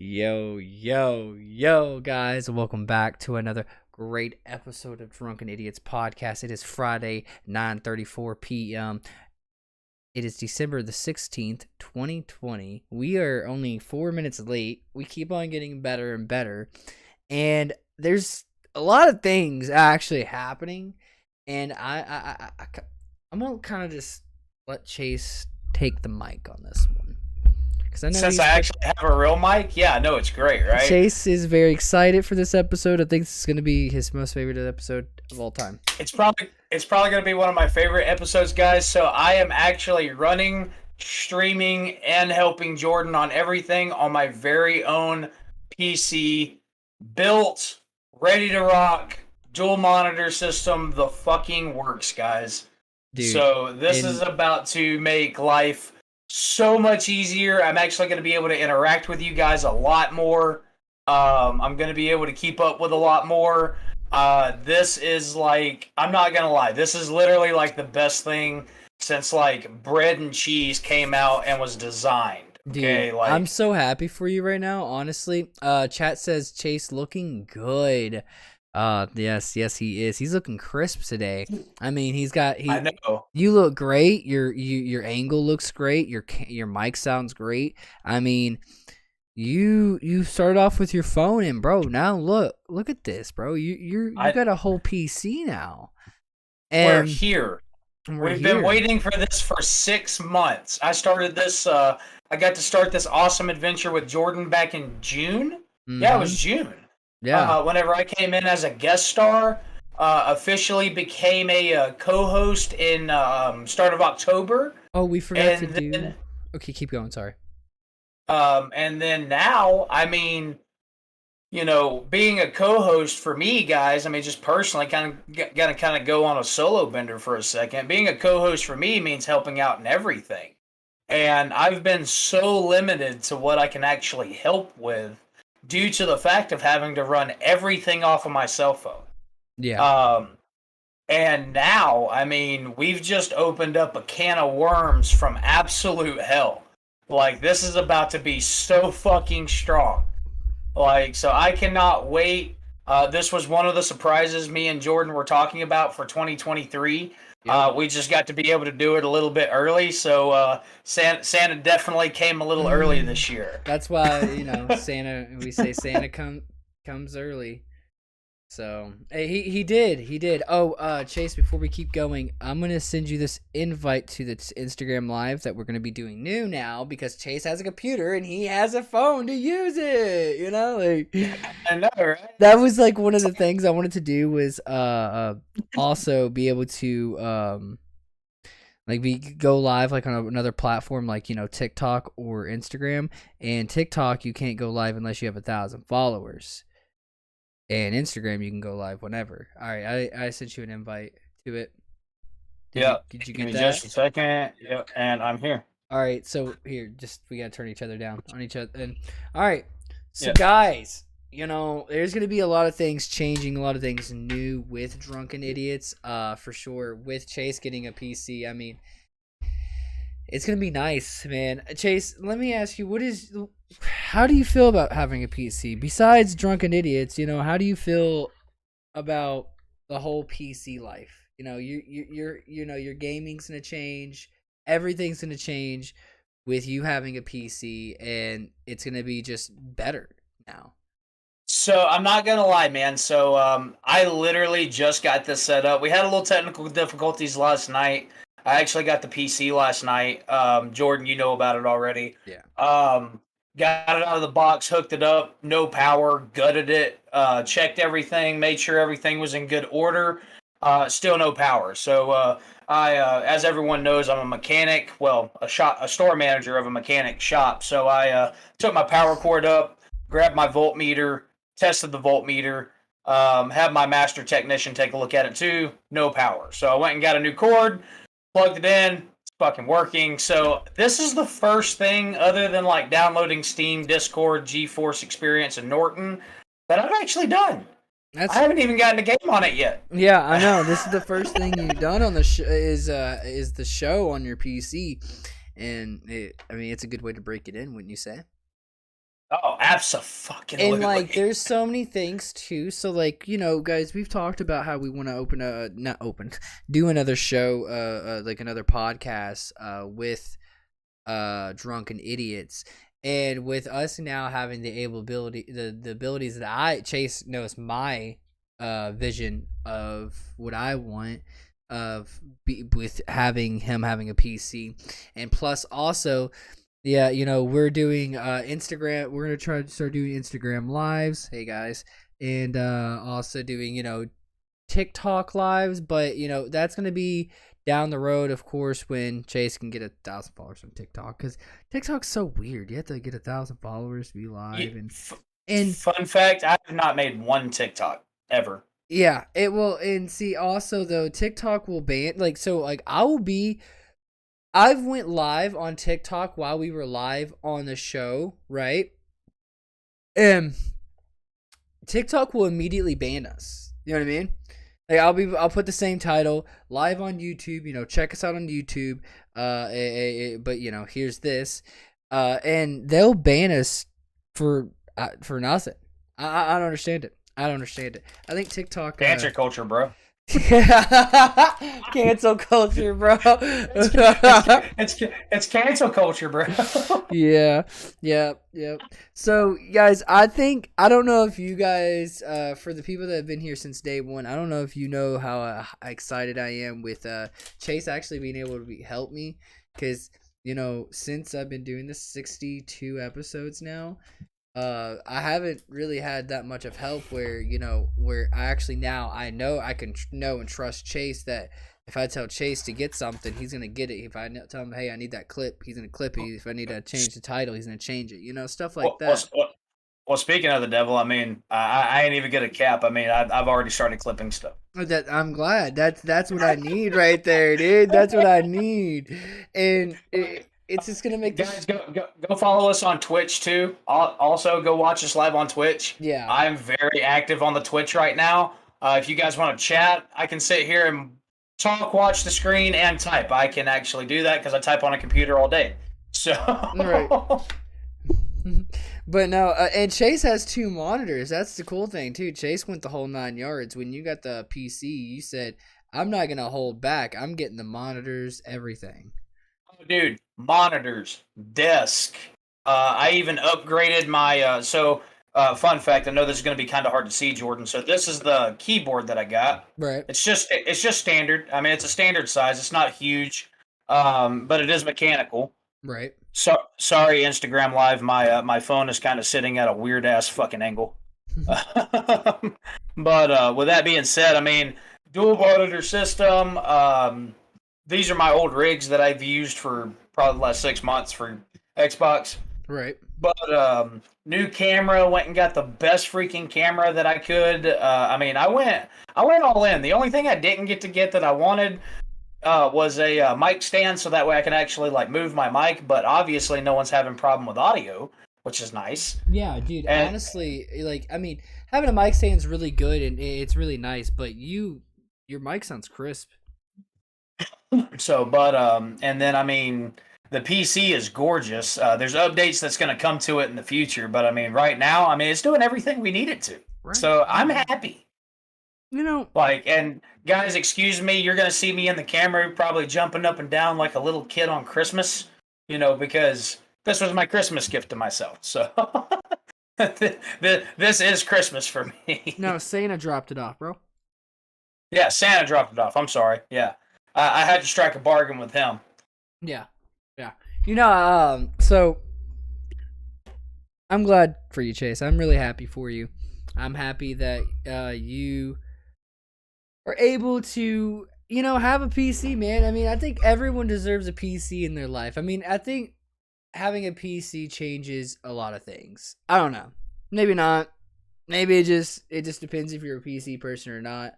Yo, guys, welcome back to another great episode of Drunken Idiots Podcast. It is Friday, 9:34 p.m. It is December the 16th, 2020. We are only 4 minutes late. We keep on getting better and better. And there's a lot of things actually happening. And I'm going to kind of just let Chase take the mic on this one. I Since I actually have a real mic, yeah, I know it's great, right? Chase is very excited for this episode. I think this is going to be his most favorite episode of all time. It's probably going to be one of my favorite episodes, guys. So I am actually running, streaming, and helping Jordan on everything on my very own PC, built, ready to rock, dual monitor system. The fucking works, guys. Dude, so this is about to make life so much easier. I'm actually going to be able to interact with you guys a lot more. I'm going to be able to keep up with a lot more. This is like, I'm not going to lie, this is literally like the best thing since like bread and cheese came out and was designed. Okay, dude, I'm so happy for you right now, honestly. Chat says Chase looking good. Yes, he is. He's looking crisp today. I mean, I know. You look great. Your angle looks great. Your mic sounds great. I mean, you started off with your phone, and bro, now look at this, bro. You got a whole PC now. And we're here. We've been waiting for this for 6 months. I started this. I got to start this awesome adventure with Jordan back in June. Mm-hmm. Yeah, it was June. Yeah. Whenever I came in as a guest star, officially became a co-host in start of October. Oh, we forgot to do. Okay, keep going. Sorry. And then now, I mean, you know, being a co-host for me, guys. I mean, just personally, gotta go on a solo bender for a second. Being a co-host for me means helping out in everything, and I've been so limited to what I can actually help with, due to the fact of having to run everything off of my cell phone. Yeah. And now, I mean, we've just opened up a can of worms from absolute hell. Like, this is about to be so fucking strong. Like, so I cannot wait. This was one of the surprises me and Jordan were talking about for 2023. We just got to be able to do it a little bit early, so Santa definitely came a little early this year. That's why, you know, we say Santa comes early. So he did. Oh, Chase, before we keep going, I'm gonna send you this invite to the Instagram Live that we're gonna be doing new now, because Chase has a computer and he has a phone to use it. You know, like, I know, right? That was like one of the things I wanted to do was also be able to like go live like on another platform, like, you know, TikTok or Instagram. And TikTok, you can't go live unless you have 1,000 followers. And Instagram, you can go live whenever. All right, I sent you an invite to it. Did you get that? Just a second. Yep, and I'm here. All right, so here, we gotta turn each other down on each other. And all right, so guys, you know, there's gonna be a lot of things changing, a lot of things new with Drunken Idiots, for sure. With Chase getting a PC, I mean, it's gonna be nice, man. Chase, let me ask you, how do you feel about having a PC besides Drunken Idiots? You know, how do you feel about the whole PC life? You know, your gaming's gonna change, everything's gonna change with you having a PC, and it's gonna be just better now. So I'm not gonna lie, man. So I literally just got this set up. We had a little technical difficulties last night. I actually got the PC last night. Jordan, you know about it already. Yeah. Got it out of the box, hooked it up, no power, gutted it, checked everything, made sure everything was in good order. Still no power. So as everyone knows, I'm a mechanic. Well, a store manager of a mechanic shop. So I took my power cord up, grabbed my voltmeter, tested the voltmeter. Had my master technician take a look at it too. No power. So I went and got a new cord, plugged it in. It's fucking working. So this is the first thing, other than like downloading Steam, Discord, GeForce Experience, and Norton, that I've actually done. I haven't even gotten a game on it yet. Yeah, I know. This is the first thing you've done on the is the show on your PC, and I mean, it's a good way to break it in, wouldn't you say? Oh, absolutely. And like there's so many things too. So like, guys, we've talked about how we want to do another show, like another podcast with drunken idiots. And with us now having the abilities that Chase knows my vision of what I want with having a PC, and plus also, yeah, we're doing Instagram. We're gonna try to start doing Instagram lives. Hey guys, and also doing TikTok lives, but that's gonna be down the road, of course, when Chase can get 1,000 followers on TikTok, because TikTok's so weird. You have to get 1,000 followers to be live, and fun fact: I have not made one TikTok ever. Yeah, it will. And see, also though, TikTok will ban I've went live on TikTok while we were live on the show, right? And TikTok will immediately ban us. You know what I mean? Like I'll put the same title live on YouTube. Check us out on YouTube. But here's this, and they'll ban us for nothing. I don't understand it. I think TikTok. Cancer culture, bro. Cancel culture, bro. It's cancel culture, bro. Yeah. So, guys, I don't know if you guys, for the people that have been here since day one, I don't know if you know how excited I am with Chase actually being able to help me, because since I've been doing this 62 episodes now, I haven't really had that much of help where I actually now I know I can know and trust Chase, that if I tell Chase to get something, he's going to get it. If I tell him, hey, I need that clip, he's going to clip it. If I need to change the title, he's going to change it. Stuff like that. Well, speaking of the devil, I mean, I ain't even get a cap. I mean, I've already started clipping stuff. I'm glad. That's what I need right there, dude. That's what I need. And it's just gonna make guys go follow us on Twitch too. Also, go watch us live on Twitch. Yeah, I'm very active on the Twitch right now. If you guys want to chat, I can sit here and talk, watch the screen, and type. I can actually do that because I type on a computer all day. So right. But no, and Chase has 2 monitors. That's the cool thing too. Chase went the whole 9 yards. When you got the PC, you said, "I'm not gonna hold back. I'm getting the monitors, everything." Dude, monitors, desk. I even upgraded my. Fun fact. I know this is going to be kind of hard to see, Jordan. So this is the keyboard that I got. Right. It's just standard. I mean, it's a standard size. It's not huge, but it is mechanical. Right. So sorry, Instagram Live. My phone is kind of sitting at a weird ass fucking angle. But with that being said, I mean, dual monitor system. These are my old rigs that I've used for probably the last 6 months for Xbox. Right. But new camera, went and got the best freaking camera that I could. I mean, I went all in. The only thing I didn't get that I wanted was a mic stand, so that way I can actually like move my mic. But obviously, no one's having a problem with audio, which is nice. Yeah, dude. And honestly, I mean, having a mic stand is really good and it's really nice. But your mic sounds crisp. So, but and then I mean, the PC is gorgeous. There's updates that's going to come to it in the future, but I mean, right now, I mean, it's doing everything we need it to. Right. So I'm happy. And guys, excuse me, you're going to see me in the camera probably jumping up and down like a little kid on Christmas, because this was my Christmas gift to myself. So this is Christmas for me. No, Santa dropped it off, bro. Yeah, Santa dropped it off. I'm sorry. Yeah. I had to strike a bargain with him. Yeah. So I'm glad for you, Chase. I'm really happy for you. I'm happy that you are able to, have a PC, man. I mean, I think everyone deserves a PC in their life. I mean, I think having a PC changes a lot of things. I don't know. Maybe not. Maybe it just depends if you're a PC person or not.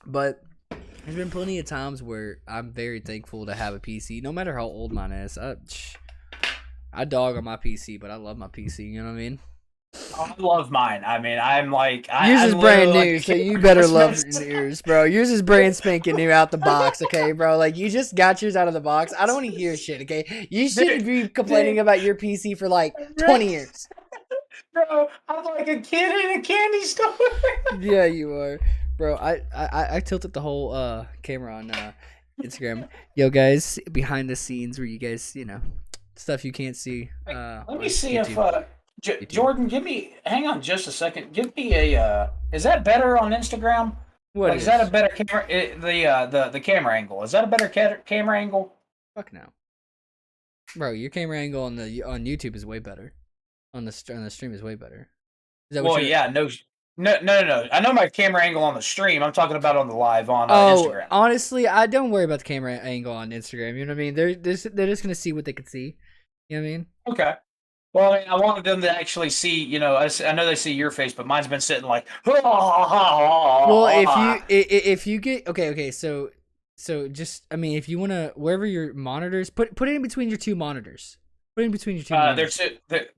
But there's been plenty of times where I'm very thankful to have a PC, no matter how old mine is. I dog on my PC, but I love my PC, you know what I mean? I love mine. I mean, I'm like, Yours is I'm literally brand like new, a so kid you for better love Christmas. yours, bro. Yours is brand spanking new out the box, okay, bro? Like you just got yours out of the box. I don't want to hear shit, okay? You dude, shouldn't be complaining dude, about your PC for like bro, 20 years. I'm like a kid in a candy store. Yeah, you are, bro. I tilted the whole camera on Instagram. Yo, guys, behind the scenes where you guys, stuff you can't see Let me on see if YouTube. YouTube. Jordan, hang on just a second. Give me a. Is that better on Instagram? What Like, is that a is? better camera? The camera angle. Is that a better camera angle? Fuck no, bro. Your camera angle on YouTube is way better. On the stream is way better. Is that what Well, you're? yeah, no. I know my camera angle on the stream. I'm talking about on the live on Oh, Instagram. honestly, I don't worry about the camera angle on Instagram. You know what I mean? They're just gonna see what they can see. You know what I mean? Okay. Well, I mean, I wanted them to actually see. I know they see your face, but mine's been sitting like. Well, if you get okay, so just I mean, if you wanna wherever your monitors put it in between your two monitors. Put it in between your two They're monitors.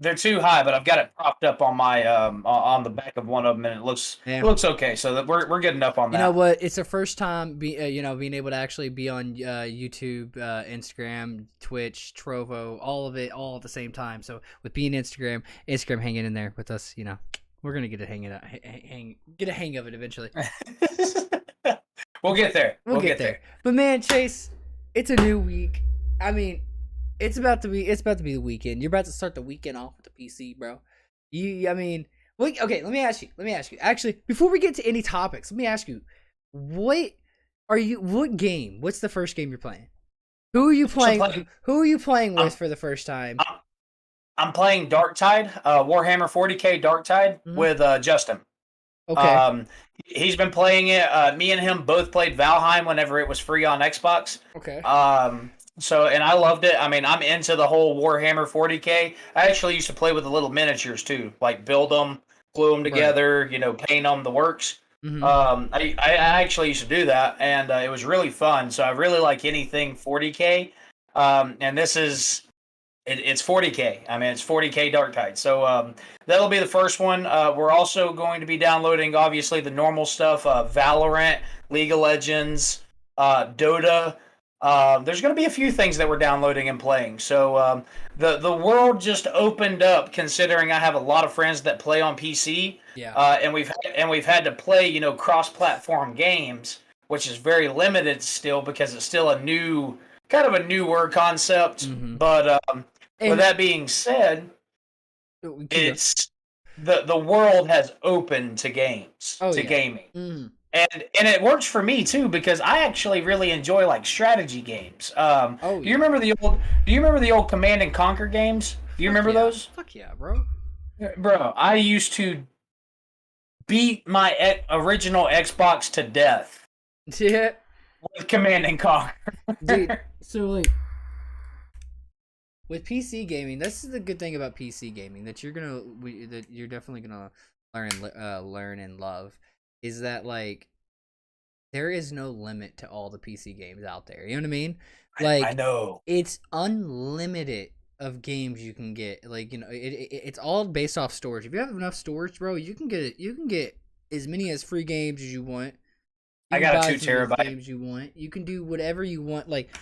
they're too high, but I've got it propped up on my on the back of one of them, and Yeah. it looks okay. So that we're good enough on You know that. what? It's the first time being able to actually be on YouTube, Instagram, Twitch, Trovo, all of it, all at the same time. So with being Instagram hanging in there with us, we're gonna get a get a hang of it eventually. We'll get there. We'll get there. But man, Chase, it's a new week. I mean, it's about to be the weekend. You're about to start the weekend off with the PC, bro. I mean, wait, okay, let me ask you. Actually, before we get to any topics, let me ask you, what game? What's the first game you're playing? Who are you playing? Who are you playing with for the first time? I'm playing Darktide, Warhammer 40K Darktide with Justin. Okay. He's been playing it. Me and him both played Valheim whenever it was free on Xbox. Okay. So and I loved it. I mean, I'm into the whole Warhammer 40K. I actually used to play with the little miniatures too, like build them, glue them together, paint them, the works. I actually used to do that, and it was really fun. So I really like anything 40K. And this is it's 40K. I mean, it's 40K Darktide. So that'll be the first one. We're also going to be downloading, obviously, the normal stuff: Valorant, League of Legends, Dota. There's going to be a few things that we're downloading and playing. So the world just opened up, considering I have a lot of friends that play on PC. Yeah. And we've had to play cross-platform games, which is very limited still because it's still kind of a newer concept. But with that being said, it's the world has opened to games, gaming. And it works for me too because I actually really enjoy like strategy games. Do you remember the old Command and Conquer games? Do you remember those? Fuck yeah, bro. Bro, I used to beat my original Xbox to death. Yeah. With Command and Conquer. Dude, so like with PC gaming, this is the good thing about PC gaming that you're definitely gonna learn and love is that like there is no limit to all the PC games out there. You know what I mean? Like I know it's unlimited of games you can get. Like it's all based off storage. If you have enough storage, bro, you can get as many as free games as you want. I got a 2 terabyte games you want. You can do whatever you want. Like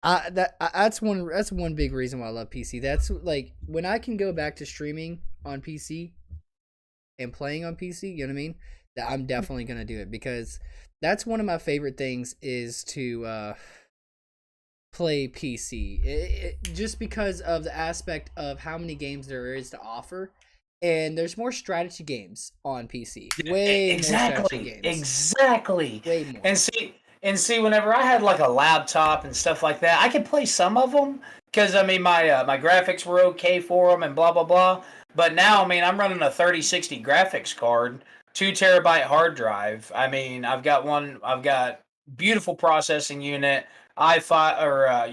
that's one big reason why I love PC. That's like when I can go back to streaming on PC and playing on PC, you know what I mean? That I'm definitely gonna do it because that's one of my favorite things is to play PC. Just because of the aspect of how many games there is to offer. And there's more strategy games on PC. Way more strategy games. Exactly. Way more. And see, whenever I had like a laptop and stuff like that, I could play some of them because I mean my graphics were okay for them and blah blah blah. But now, I mean, I'm running a 3060 graphics card, 2 terabyte hard drive. I mean, I've got beautiful processing unit, i5 or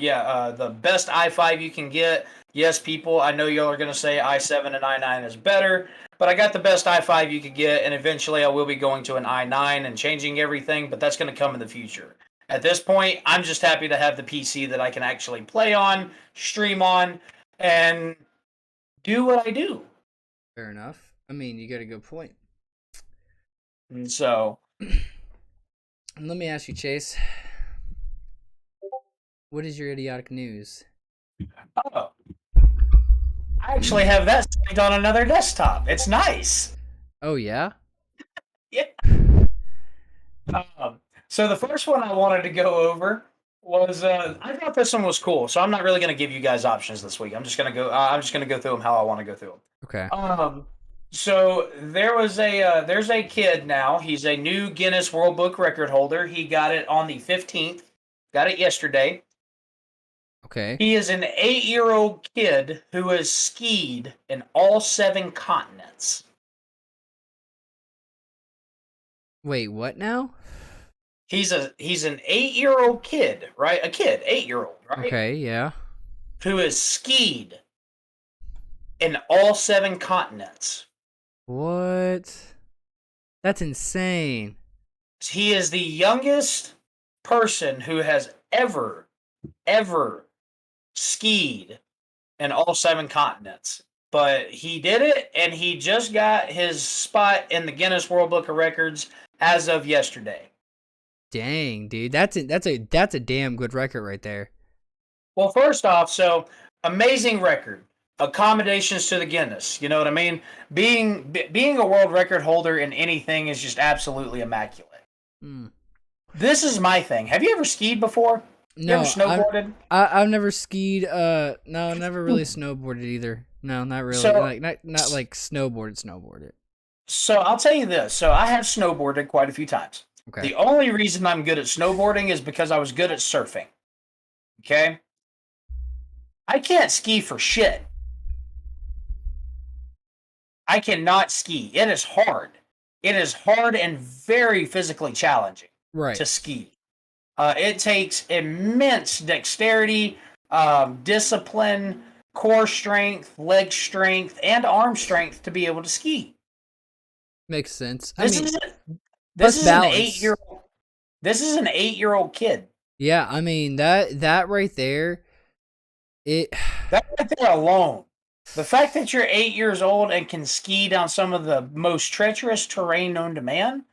the best i5 you can get. Yes, people, I know y'all are going to say i7 and i9 is better, but I got the best i5 you could get, and eventually I will be going to an i9 and changing everything, but that's going to come in the future. At this point, I'm just happy to have the PC that I can actually play on, stream on, and do what I do. Fair enough. I mean, you got a good point. And so, Let me ask you, Chase. What is your idiotic news? oh, I actually have that saved on another desktop. It's nice. Oh yeah. Yeah. So the first one I wanted to go over was I thought this one was cool. So I'm not really going to give you guys options this week. I'm just going to go. I'm just going to go through them how I want to go through them. Okay. So there's a kid now. He's a new Guinness World Book record holder. He got it on the 15th. Got it yesterday. Okay. He is an 8-year-old kid who has skied in all 7 continents. Wait, what now? He's an 8-year-old kid, right? A kid, 8-year-old, right? Okay, yeah. Who has skied in all 7 continents. What? That's insane. He is the youngest person who has ever skied in all 7 continents. But he did it, and he just got his spot in the Guinness World Book of Records as of yesterday. Dang, dude. That's a damn good record right there. Well, first off, so amazing record. Accommodations to the Guinness. You know what I mean? Being a world record holder in anything is just absolutely immaculate. Mm. This is my thing. Have you ever skied before? No, you ever snowboarded? I've never skied. No, never really snowboarded either. No, not really. So, like not like snowboarded. So I'll tell you this. So I have snowboarded quite a few times. Okay. The only reason I'm good at snowboarding is because I was good at surfing. Okay? I can't ski for shit. I cannot ski. It is hard. It is hard and very physically challenging to ski. It takes immense dexterity, discipline, core strength, leg strength, and arm strength to be able to ski. Makes sense. This is an 8-year-old. This is an 8-year-old kid. Yeah, I mean that right there. That right there alone. The fact that you're 8 years old and can ski down some of the most treacherous terrain known to man,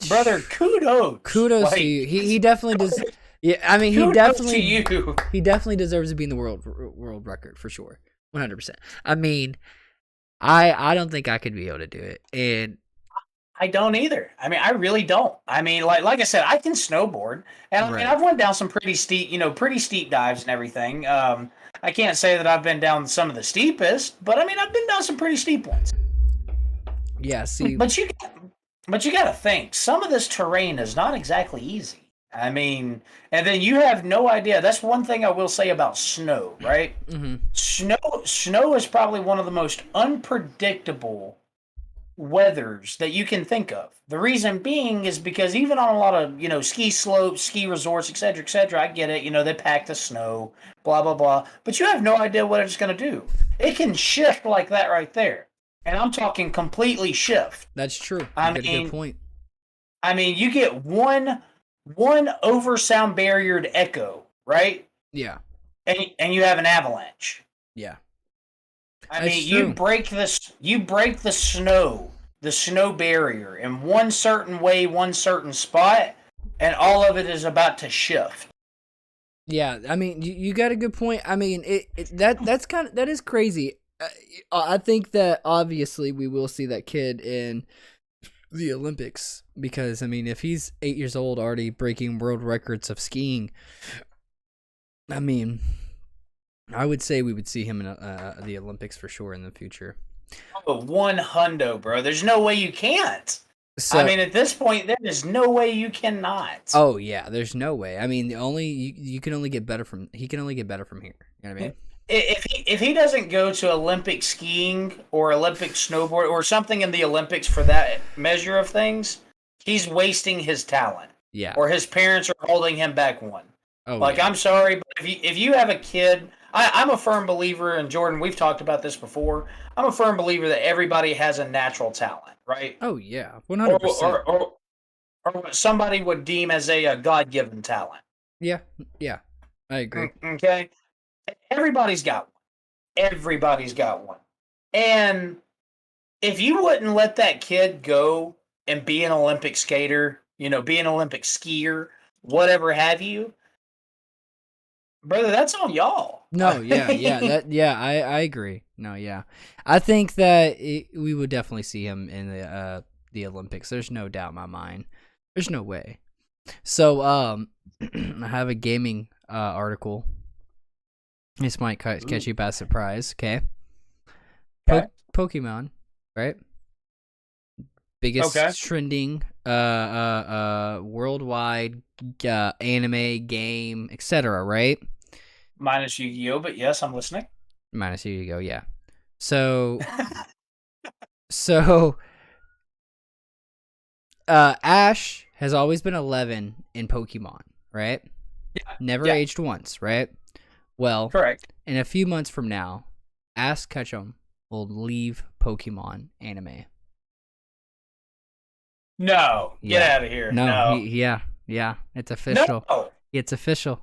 brother, kudos. Kudos to you. He definitely does. Yeah, I mean he definitely deserves to be in the world record for sure, 100%. I mean, I don't think I could be able to do it, and I don't either. I mean, I really don't. I mean, like I said, I can snowboard, and I mean, I've went down some pretty steep dives and everything. I can't say that I've been down some of the steepest, but I mean, I've been down some pretty steep ones. Yeah, see, but you got to think some of this terrain is not exactly easy. I mean, and then you have no idea. That's one thing I will say about snow, right? Mm-hmm. Snow is probably one of the most unpredictable weathers that you can think of. The reason being is because even on a lot of, ski slopes, ski resorts, etc., I get it, they pack the snow, blah, blah, blah. But you have no idea what it's going to do. It can shift like that right there. And I'm talking completely shift. That's true. I mean, a good point. I mean, you get one over sound barriered echo, right? Yeah. And you have an avalanche. Yeah. I mean, you break the snow barrier in one certain way, one certain spot, and all of it is about to shift. Yeah, I mean, you got a good point. I mean, that is crazy. I think that obviously we will see that kid in the Olympics because I mean, if he's 8 years old already breaking world records of skiing, I mean, I would say we would see him in the Olympics for sure in the future. Oh, 100, bro. There's no way you can't. So, I mean, at this point, there is no way you cannot. Oh yeah, there's no way. I mean, you can only get better from. He can only get better from here. You know what I mean? If he doesn't go to Olympic skiing or Olympic snowboard or something in the Olympics for that measure of things, he's wasting his talent. Yeah. Or his parents are holding him back one. Oh, like, yeah. I'm sorry, but if you have a kid, I'm a firm believer, and Jordan, we've talked about this before. I'm a firm believer that everybody has a natural talent, right? Oh yeah, 100%. Or what somebody would deem as a God-given talent. Yeah, I agree. Okay, everybody's got one. Everybody's got one, and if you wouldn't let that kid go and be an Olympic skater, be an Olympic skier, whatever have you, brother, that's on y'all. No, I agree. No, yeah, I think that we would definitely see him in the Olympics. There's no doubt in my mind. There's no way. So, I have a gaming article. This might catch you by surprise. Okay. Pokemon, right? Biggest trending worldwide anime game, etc. Right? Minus Yu-Gi-Oh, but yes, I'm listening. Minus Yu-Gi-Oh, yeah. So, so Ash has always been 11 in Pokemon, right? Yeah. Never aged once, right? Well, correct. In a few months from now, Ash Ketchum will leave Pokemon anime. No, get out of here. No. Yeah, it's official. No. It's official.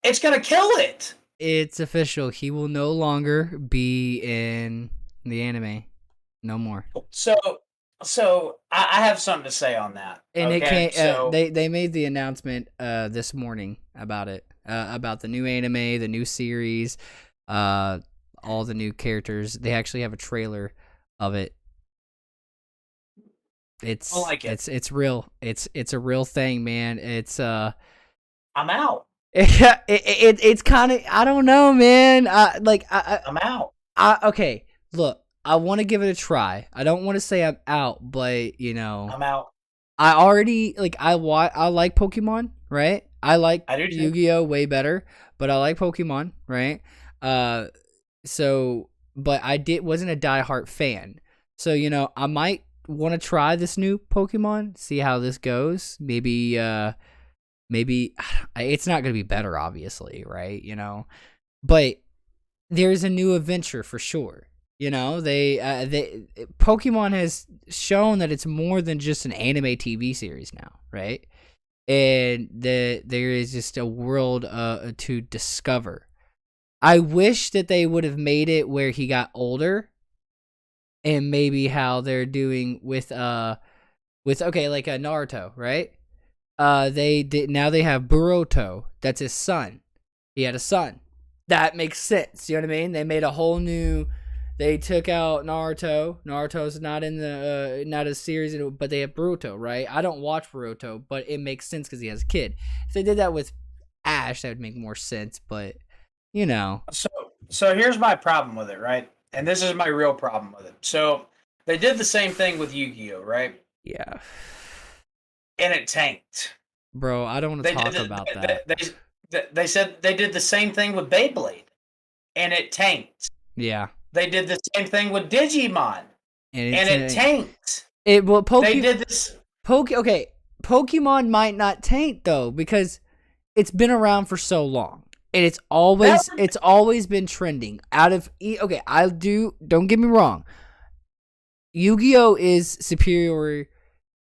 It's gonna kill it. It's official. He will no longer be in the anime. No more. So I have something to say on that. And okay? It can't. They made the announcement this morning about it, about the new anime, the new series, all the new characters. They actually have a trailer of it. It's I like it. It's real. It's a real thing, man. It's I'm out. It's kind of, I don't know, man. I'm out. Okay, look, I want to give it a try. I don't want to say I'm out, but I'm out. I already I like Pokemon, right? I like Yu-Gi-Oh way better, but I like Pokemon, right? So, but wasn't a diehard fan. So, I might want to try this new Pokemon, see how this goes. Maybe it's not going to be better, obviously, right? But there's a new adventure for sure. Pokemon has shown that it's more than just an anime TV series now, right? And there is just a world to discover. I wish that they would have made it where he got older, and maybe how they're doing with like a Naruto, right? Now they have Boruto. That's his son. He had a son. That makes sense. You know what I mean? They made a whole new. They took out Naruto. Naruto's not in the not a series, but they have Boruto, right? I don't watch Boruto, but it makes sense because he has a kid. If they did that with Ash, that would make more sense. But So here's my problem with it, right? And this is my real problem with it. So they did the same thing with Yu-Gi-Oh, right? Yeah. And it tanked. Bro, I don't want to talk about that. They said they did the same thing with Beyblade, and it tanked. Yeah. They did the same thing with Digimon, and it tanked. They did this. Pokemon might not taint though, because it's been around for so long, and it's always been trending. Don't get me wrong. Yu-Gi-Oh is superior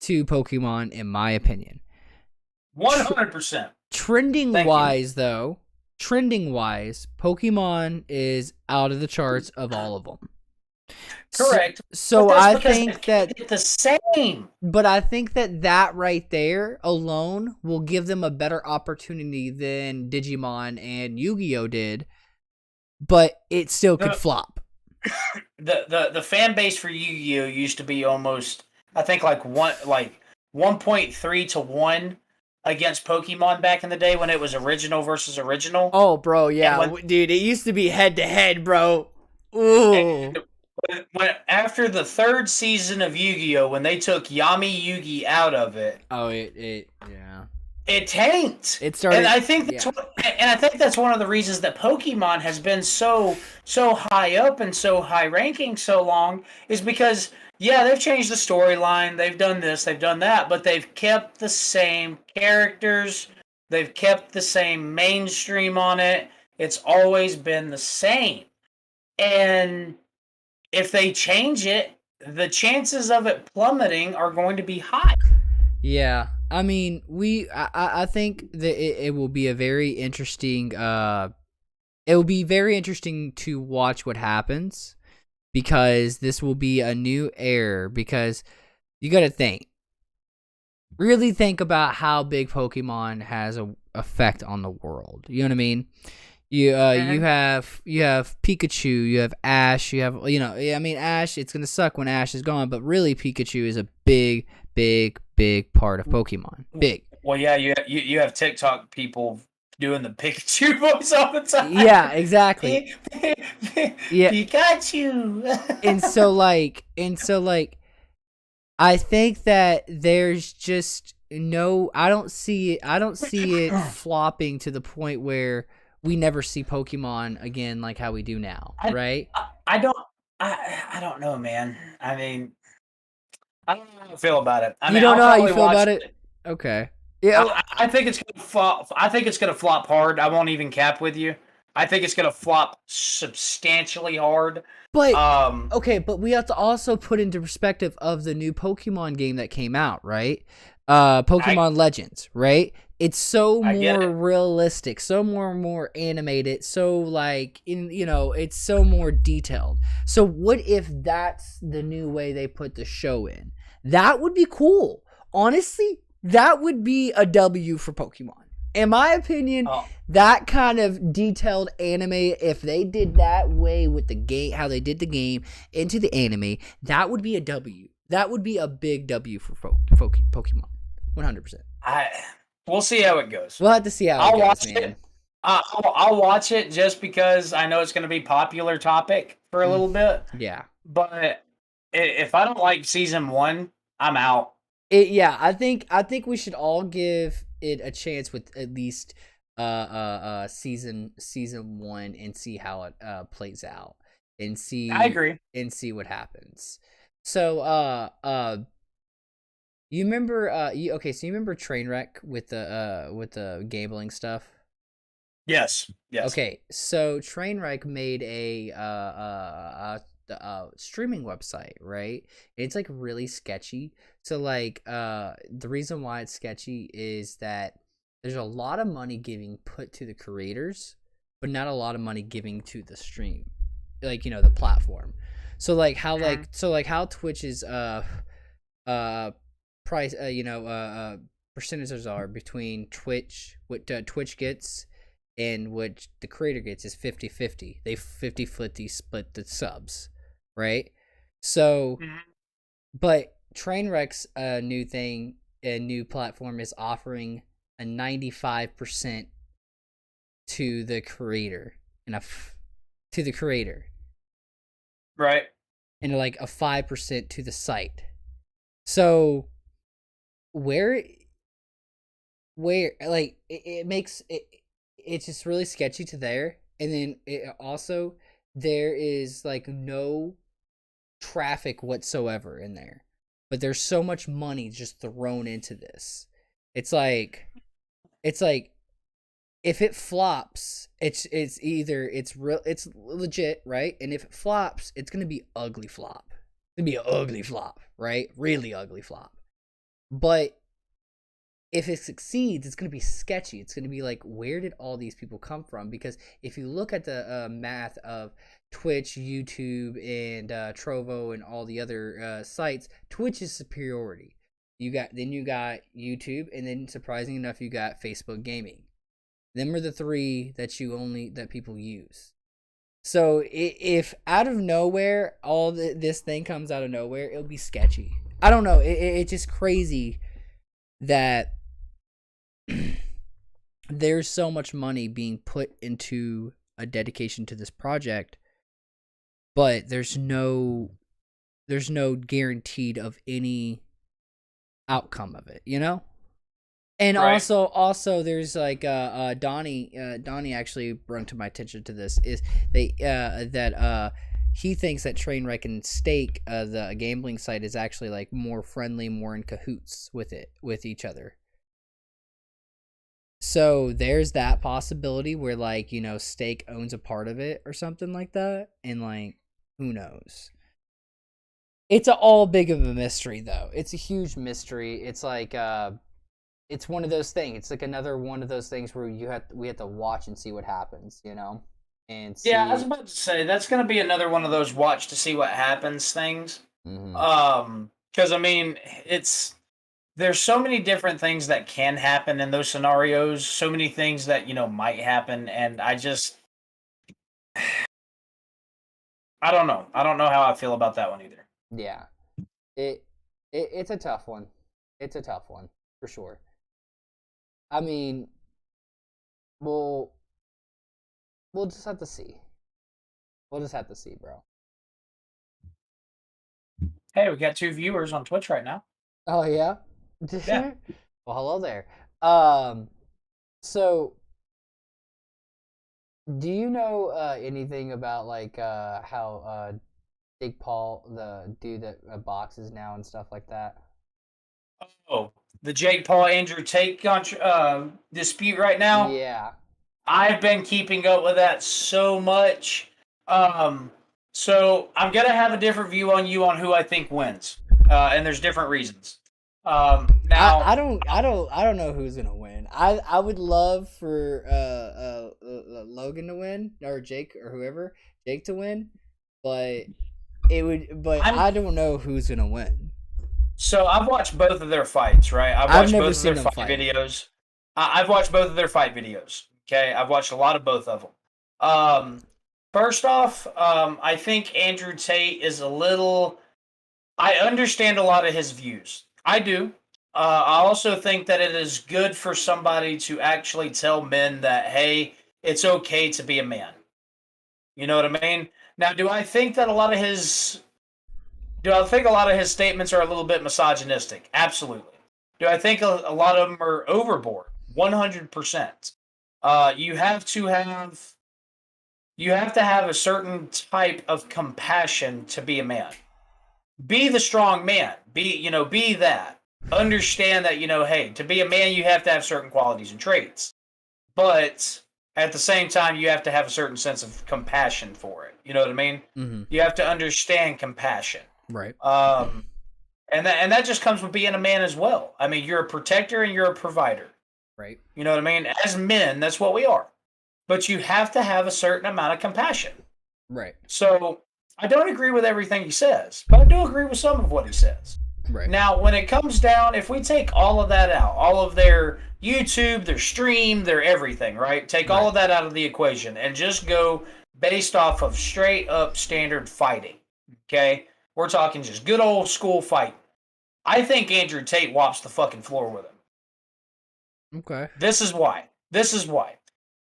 to Pokemon in my opinion. 100%. Trending wise, Pokemon is out of the charts of all of them. Correct. So I think that it's the same. But I think that right there alone will give them a better opportunity than Digimon and Yu-Gi-Oh did. But it still could flop. The fan base for Yu-Gi-Oh used to be almost, I think, like 1.3 to 1 against Pokemon back in the day when it was original versus original. Oh, bro, yeah. Dude, it used to be head-to-head, bro. Ooh. When after the third season of Yu-Gi-Oh, when they took Yami Yugi out of it. Oh, yeah. It tanked. It started, and I think that's one of the reasons that Pokemon has been so high up and so high ranking so long is because they've changed the storyline, they've done this, they've done that, but they've kept the same characters, they've kept the same mainstream on it. It's always been the same. And if they change it, the chances of it plummeting are going to be high. Yeah. I mean, I think that it will be a very interesting. It will be very interesting to watch what happens, because this will be a new era. Because you got to really think about how big Pokemon has a effect on the world. You know what I mean? You have Pikachu, you have Ash, you have Ash. It's gonna suck when Ash is gone, but really Pikachu is a big part of Pokemon. Big. Well, yeah, you have TikTok people doing the Pikachu voice all the time. Yeah, exactly. Yeah, Pikachu. and so I think that there's just I don't see it flopping to the point where we never see Pokemon again like how we do now, right? I don't know, man. I mean, I don't know how I feel about it. You don't know how you feel about it? Okay. Yeah, I think it's gonna flop. I think it's gonna flop hard. I won't even cap with you. I think it's gonna flop substantially hard. But okay, but we have to also put into perspective of the new Pokemon game that came out, right? Pokemon Legends, right? It's so more realistic, so more animated, so it's so more detailed. So what if that's the new way they put the show in? That would be cool. Honestly, that would be a W for Pokemon. In my opinion, that kind of detailed anime, if they did that way with the game, how they did the game into the anime, that would be a W. That would be a big W for Pokemon. 100%. We'll see how it goes. We'll have to see how it goes, man. I'll watch it just because I know it's going to be a popular topic for a little bit. Yeah. But if I don't like season 1, I'm out. I think we should all give it a chance with at least season 1 and see how it plays out and see. I agree. And see what happens. So you remember you remember Trainwreck with the gambling stuff? Yes. Okay, so Trainwreck made a streaming website, right? It's like really sketchy. So the reason why it's sketchy is that there's a lot of money getting put to the creators, but not a lot of money giving to the stream, the platform. So how Twitch's price percentages are between what Twitch gets and what the creator gets is 50-50. They 50-50 split the subs, right? So but Trainwreck's new platform is offering a 95% to the creator right, and like a 5% to the site. So where it makes it's just really sketchy to there, and then it also there is no traffic whatsoever in there, but there's so much money just thrown into this. It's like if it flops, it's legit, right? And if it flops, it's gonna be ugly flop. It's gonna be an ugly flop, right? Really ugly flop. But if it succeeds, it's going to be sketchy. It's going to be like, where did all these people come from? Because if you look at the math of Twitch, YouTube, and Trovo, and all the other sites, Twitch is superiority. You got YouTube, and then surprisingly enough, you got Facebook Gaming. Them are the three that people use. So if out of nowhere all this thing comes out of nowhere, it'll be sketchy. I don't know. It's just crazy that there's so much money being put into a dedication to this project, but there's no guaranteed of any outcome of it, And right. also there's Donnie actually brought to my attention to this is he thinks that Trainwreck and Stake, the gambling site, is actually more friendly, more in cahoots with each other. So there's that possibility where Stake owns a part of it or something like that, and who knows. It's all big of a mystery though. It's a huge mystery. It's it's one of those things. It's another one of those things where we have to watch and see what happens, and Yeah, I was see. about to say that's going to be another one of those watch to see what happens things. Mm-hmm. Because I mean, it's there's so many different things that can happen in those scenarios, so many things that might happen, and I don't know how I feel about that one either. Yeah, it, it's a tough one. It's a tough one for sure. I mean, we'll we'll just have to see. We'll just have to see, bro. Hey, we got 2 viewers on Twitch right now. Oh yeah. Yeah. Well, hello there. Um, so do you know anything about like how Jake Paul, the dude that boxes now and stuff like that? Oh, the Jake Paul Andrew Tate dispute right now. Yeah. I've been keeping up with that so much. Um, so I'm gonna have a different view on you on who I think wins, and there's different reasons. Now, I don't know who's gonna win. I would love for Logan to win or Jake or whoever Jake to win, but I don't know who's gonna win. so I've watched both of their fights. Right, I've never seen them fight fight. videos. I've watched both of their fight videos. Okay, I've watched a lot of both of them. First off, I think Andrew Tate is a little. I understand a lot of his views. I do. I also think that it is good for somebody to actually tell men that, hey, it's okay to be a man. You know what I mean? Now, do I think a lot of his statements are a little bit misogynistic? Absolutely. Do I think a lot of them are overboard? 100%. You have to have a certain type of compassion to be a man. Be the strong man. Be that. Understand that, hey, to be a man, you have to have certain qualities and traits. But at the same time, you have to have a certain sense of compassion for it. You know what I mean? Mm-hmm. You have to understand compassion. Right. And that just comes with being a man as well. I mean, you're a protector and you're a provider. Right. You know what I mean? As men, that's what we are. But you have to have a certain amount of compassion. Right. So I don't agree with everything he says, but I do agree with some of what he says. Right. Now, when it comes down, if we take all of that out, all of their YouTube, their stream, their everything, right? Take all of that out of the equation and just go based off of straight up standard fighting. Okay? We're talking just good old school fight. I think Andrew Tate whops the fucking floor with him. Okay. This is why.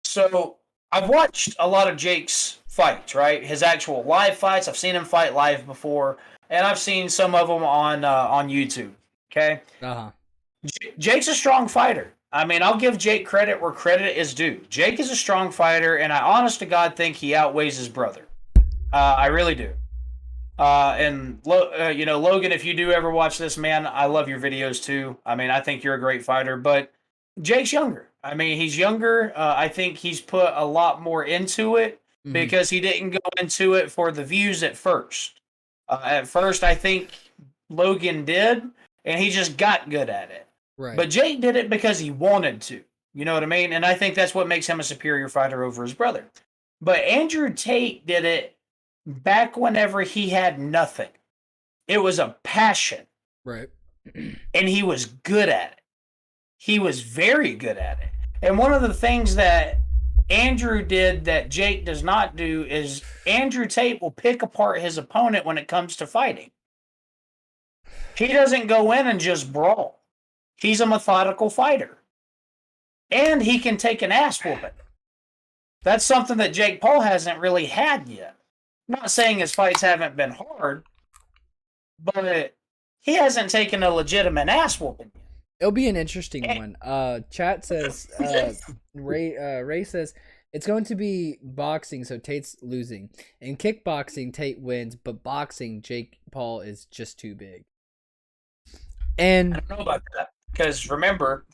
So I've watched a lot of Jake's fights, right? His actual live fights. I've seen him fight live before, and I've seen some of them on YouTube. Okay. Jake's a strong fighter. I mean, I'll give Jake credit where credit is due. Jake is a strong fighter, and I honest to God think he outweighs his brother. I really do. Logan, if you do ever watch this, man, I love your videos too. I mean, I think you're a great fighter, but Jake's younger. I mean, he's younger. I think he's put a lot more into it because he didn't go into it for the views at first. At first, I think Logan did, and he just got good at it. Right. But Jake did it because he wanted to. You know what I mean? And I think that's what makes him a superior fighter over his brother. But Andrew Tate did it back whenever he had nothing. It was a passion. Right. And he was good at it. He was very good at it. And one of the things that Andrew did that Jake does not do is Andrew Tate will pick apart his opponent when it comes to fighting. He doesn't go in and just brawl. He's a methodical fighter. And he can take an ass whooping. That's something that Jake Paul hasn't really had yet. I'm not saying his fights haven't been hard, but he hasn't taken a legitimate ass whooping yet. It'll be an interesting one. Chat says, Ray says, it's going to be boxing, so Tate's losing. In kickboxing, Tate wins, but boxing, Jake Paul is just too big. And I don't know about that. Because remember,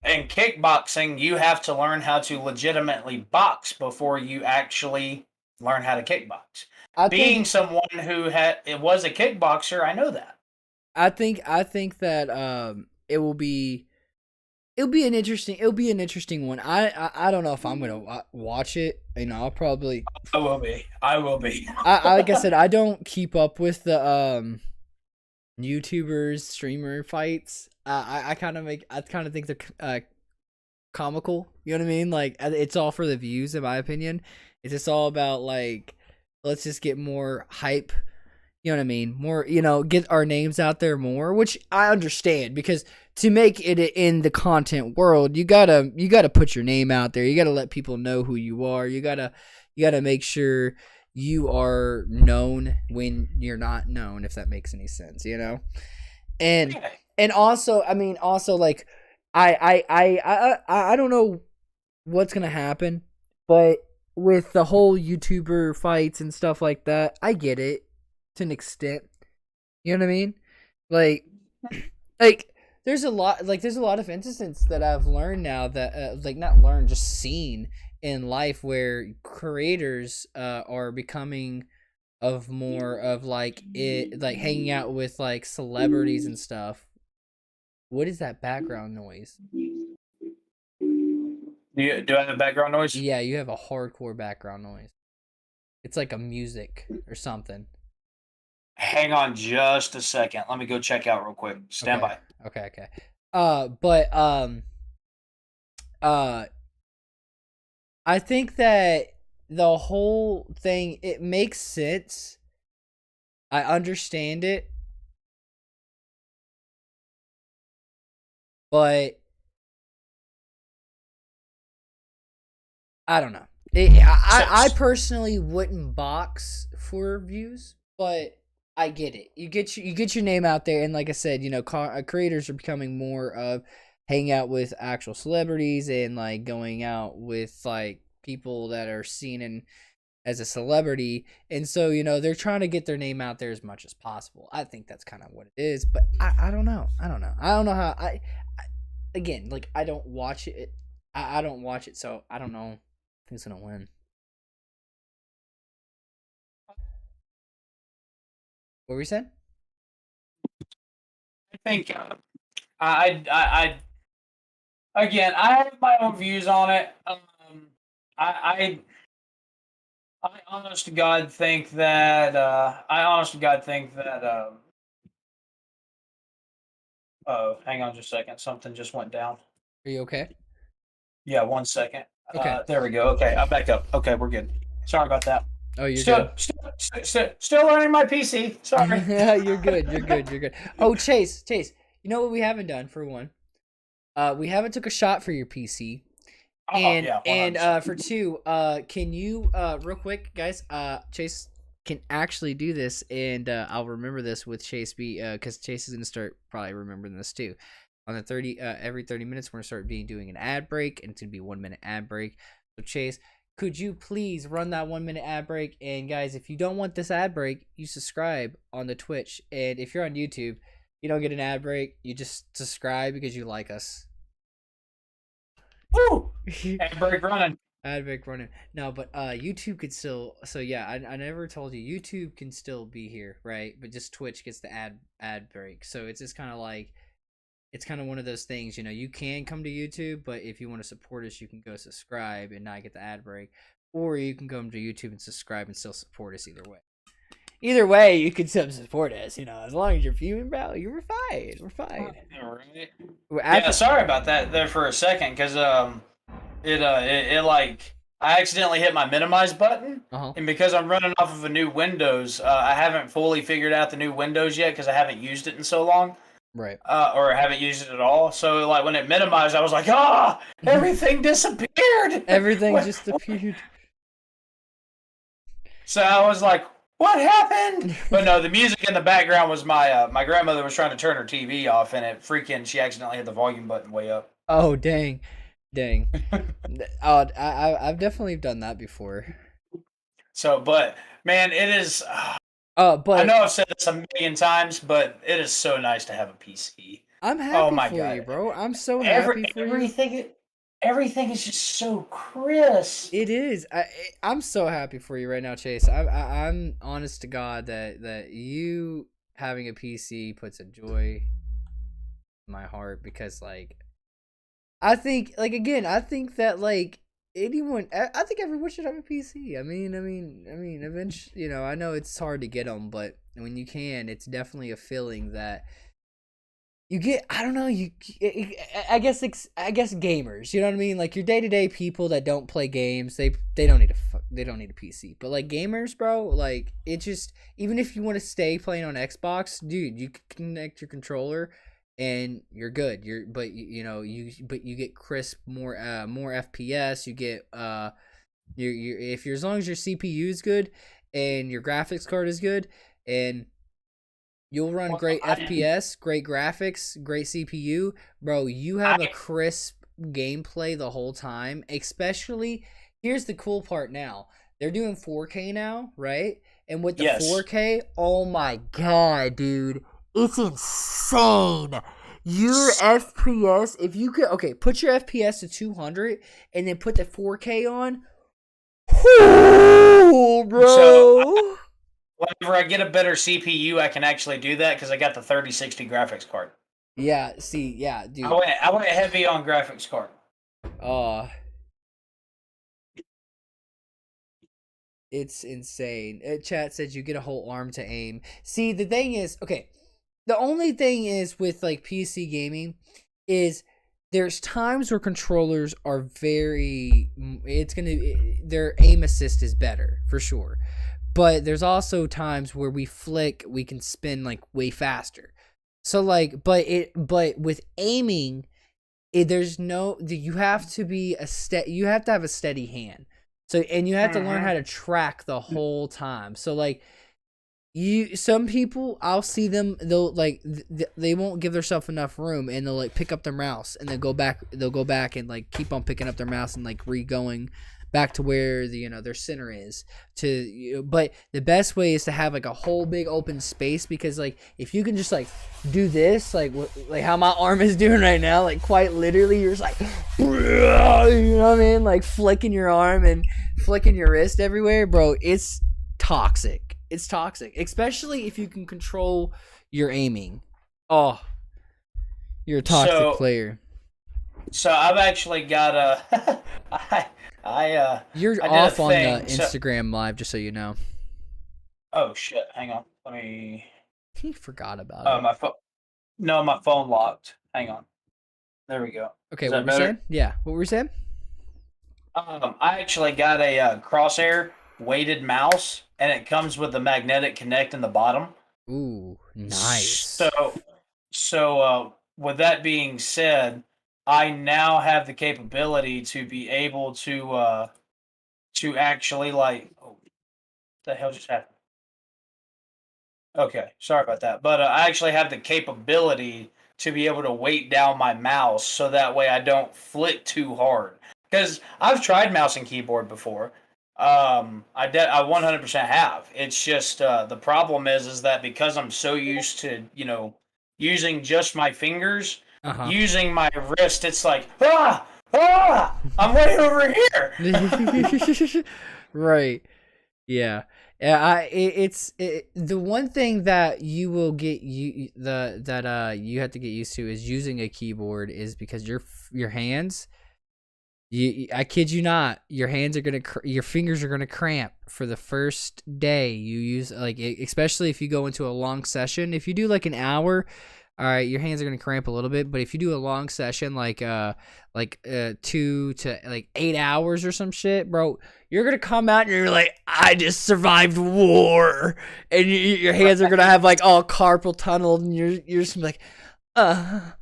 in kickboxing, you have to learn how to legitimately box before you actually learn how to kickbox. Being someone who was a kickboxer, I know that. I think that it will be it'll be an interesting one. I don't know if I'm gonna watch it. You know, I'll probably. I will be. I will be. I like I said, I don't keep up with the YouTubers streamer fights. I kind of think they're comical. You know what I mean? Like it's all for the views, in my opinion. It's just all about like let's just get more hype. You know what I mean? More, get our names out there more, which I understand because to make it in the content world, you gotta put your name out there. You gotta let people know who you are. You gotta make sure you are known when you're not known, if that makes any sense, And also, I mean, also like I don't know what's gonna happen, but with the whole YouTuber fights and stuff like that, I get it to an extent. You know what I mean? Like there's a lot of instances that I've learned now that not learned, just seen in life where creators are becoming of more of like hanging out with like celebrities and stuff. What is that background noise? Do I have background noise? Yeah, you have a hardcore background noise. It's like a music or something. Hang on just a second. Let me go check out real quick. Stand by. Okay. But I think that the whole thing, it makes sense. I understand it. But I don't know. I personally wouldn't box for views, but I get it. You get your name out there, and like I said, creators are becoming more of hanging out with actual celebrities and like going out with like people that are seen as a celebrity, and so they're trying to get their name out there as much as possible. I think that's kind of what it is, but I don't know. I don't know how again, like I don't watch it. I don't watch it, so I don't know who's gonna win. What were you saying? I think I again, I have my own views on it. I honest to God think that oh, hang on just a second. Something just went down. Are you okay? Yeah, 1 second. Okay. There we go. Okay, I'm back up. Okay, we're good. Sorry about that. Oh, you're good. Still learning my PC. Sorry. Yeah, you're good. Oh, Chase. You know what we haven't done for one? We haven't took a shot for your PC. And yeah, and for two, can you real quick, guys? Chase can actually do this, and I'll remember this with Chase because Chase is gonna start probably remembering this too. On the 30 every 30 minutes, we're gonna start doing an ad break, and it's gonna be 1 minute ad break. So Chase, could you please run that 1 minute ad break? And guys, if you don't want this ad break, you subscribe on the Twitch, and if you're on YouTube, you don't get an ad break. You just subscribe because you like us. Woo! Ad break running. Ad break running. No, but YouTube could still. So yeah, I never told you. YouTube can still be here, right? But just Twitch gets the ad break. So it's just kind of like, it's kind of one of those things. You can come to YouTube, but if you want to support us, you can go subscribe and not get the ad break, or you can come to YouTube and subscribe and still support us. Either way, you can still support us. As long as you're viewing, bro, we're fine. We're fine. All right. Yeah, sorry about that there for a second, because it like I accidentally hit my minimize button, and because I'm running off of a new Windows, I haven't fully figured out the new Windows yet because I haven't used it in so long. Right. Or haven't used it at all. So like when it minimized, I was like, everything disappeared. Everything just appeared. So I was like, what happened? But no, the music in the background was my grandmother was trying to turn her TV off, and she accidentally hit the volume button way up. Oh, dang. I've definitely done that before. So, but man, it is. But I know I've said this a million times, but it is so nice to have a PC. I'm happy for you, bro. I'm so happy for you. Everything is just so crisp. It is. I'm so happy for you right now, Chase. I'm honest to God that you having a PC puts a joy in my heart, because like I think like again, I think that like anyone, I think everyone should have a PC. I mean, eventually, I know it's hard to get them, but when you can, it's definitely a feeling that you get. I don't know. I guess gamers. You know what I mean? Like your day to day people that don't play games, they don't need they don't need a PC. But like gamers, bro, like it just even if you want to stay playing on Xbox, dude, you can connect your controller and you're good. You get crisp more FPS. You get you if you're as long as your CPU is good and your graphics card is good and you'll run Well, great FPS, great graphics, great CPU. Bro, you I, have a crisp gameplay the whole time. Especially, here's the cool part now. They're doing 4K now, right? And with the yes. 4K, oh my god, dude. It's insane. Your FPS, if you could, okay, put your FPS to 200 and then put the 4K on. Oh, So bro. whenever I get a better CPU, I can actually do that because I got the 3060 graphics card. Yeah, see, yeah, I dude. went I went heavy on graphics card. Uh It's insane. Chat says you get a whole arm to aim. See, the thing is, okay, the only thing is with like PC gaming is there's times where controllers are very their aim assist is better for sure. But there's also times where we can spin like way faster. So like but with aiming there's no you have to be you have to have a steady hand. So and you have to learn how Mm-hmm. to track the whole time. So like some people I'll see them they'll like they won't give themselves enough room and they'll like pick up their mouse and then they'll go back and like keep on picking up their mouse and like re-going back to where their center is but the best way is to have like a whole big open space because like if you can just like do this like how my arm is doing right now like quite literally you're just like you know what I mean like flicking your arm and flicking your wrist everywhere, bro. It's toxic, especially if you can control your aiming. Oh, you're a toxic So player. so I've actually got a I uh You're I did a off on the thing. So Instagram live, just so you know. oh shit, hang on. Let me He forgot about it. my phone. No, my phone locked. Hang on. There we go. Okay, Is what were that we saying? better? Yeah, what were we saying? I actually got a crosshair weighted mouse, and it comes with a magnetic connect in the bottom. Ooh, nice. So, with that being said, I now have the capability to be able to actually like, oh, what the hell just happened? Okay, sorry about that. But I actually have the capability to be able to weight down my mouse so that way I don't flick too hard. Because I've tried mouse and keyboard before. I 100% have. It's just the problem is that because I'm so used to using just my fingers, Uh huh. using my wrist, it's like I'm way over here. Right. Yeah. Yeah, the one thing that you will get you have to get used to is using a keyboard is because your hands I kid you not, your hands are your fingers are gonna cramp for the first day you use especially if you go into a long session. If you do like an hour, all right, your hands are gonna cramp a little bit. But if you do a long session, like 2 to like 8 hours or some shit, bro, you're gonna come out and you're like, I just survived war, and your hands are gonna have like all carpal tunnel, and you're just gonna be like,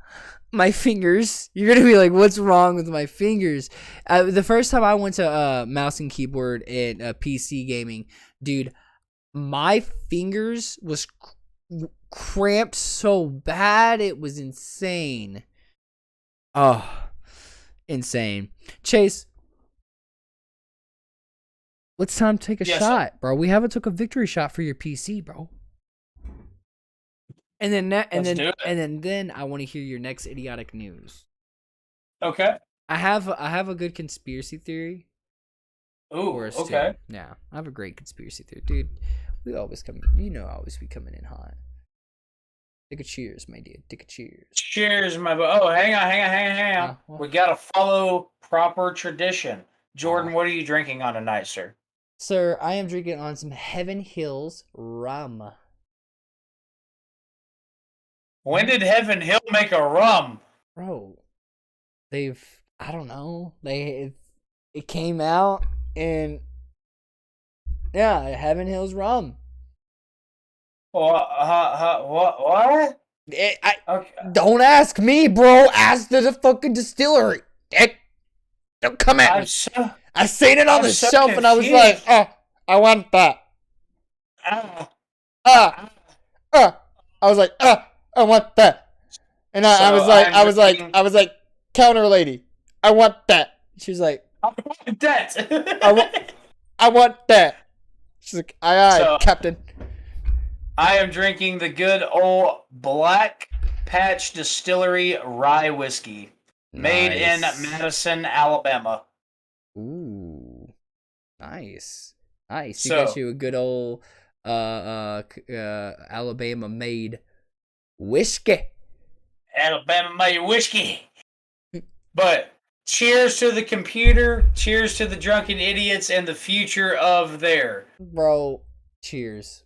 my fingers. You're gonna be like, what's wrong with my fingers? The first time I went to mouse and keyboard and PC gaming, dude, my fingers was cramped so bad it was insane. Oh, insane. Chase, it's time to take a Yes, sir. shot, bro. We haven't took a victory shot for your PC, bro. And then Let's do it. then I want to hear your next idiotic news. Okay. I have a good conspiracy theory for Ooh, us too. okay. Yeah, I have a great conspiracy theory, dude. We always come, I always be coming in hot. Take a cheers, my dear. Take a cheers. Cheers, my boy. Oh, hang on. We gotta follow proper tradition. Jordan, what are you drinking on tonight, sir? Sir, I am drinking on some Heaven Hills rum. When did Heaven Hill make a rum? Bro, I don't know. It came out and yeah, Heaven Hills rum. What? Okay. Don't ask me, bro. Ask the fucking distillery. Don't come at me. I seen it on the shelf and I was like, I want that. I was like, I want that. And I was like, counter lady, I want that. She was like, I want that. I want that. She's like, aye, Captain. I am drinking the good old Black Patch Distillery rye whiskey, made in Madison, Alabama. Ooh, nice. You got you a good old Alabama made whiskey. Alabama made whiskey. But cheers to the computer. Cheers to the drunken idiots and the future of their. Bro, cheers.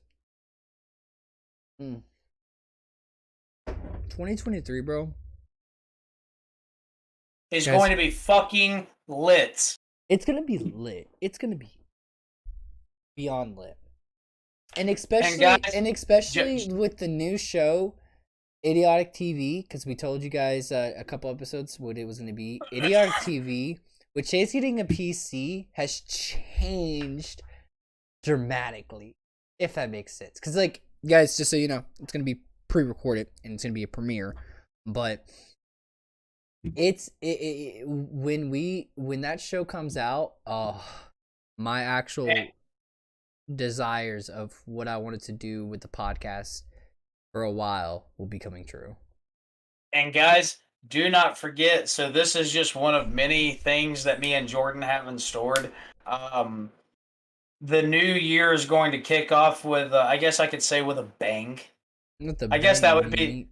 2023, bro. Is going to be fucking lit. It's going to be lit. It's going to be beyond lit. And especially with the new show, Idiotic TV, because we told you guys a couple episodes what it was going to be. Idiotic TV, with Chase getting a PC, has changed dramatically, if that makes sense. Because, like, guys, just so you know, it's going to be pre-recorded and it's going to be a premiere. But when that show comes out, my actual desires of what I wanted to do with the podcast for a while will be coming true. And guys, do not forget, so this is just one of many things that me and Jordan have in stored. The new year is going to kick off with, I guess I could say with a bang. I guess that would be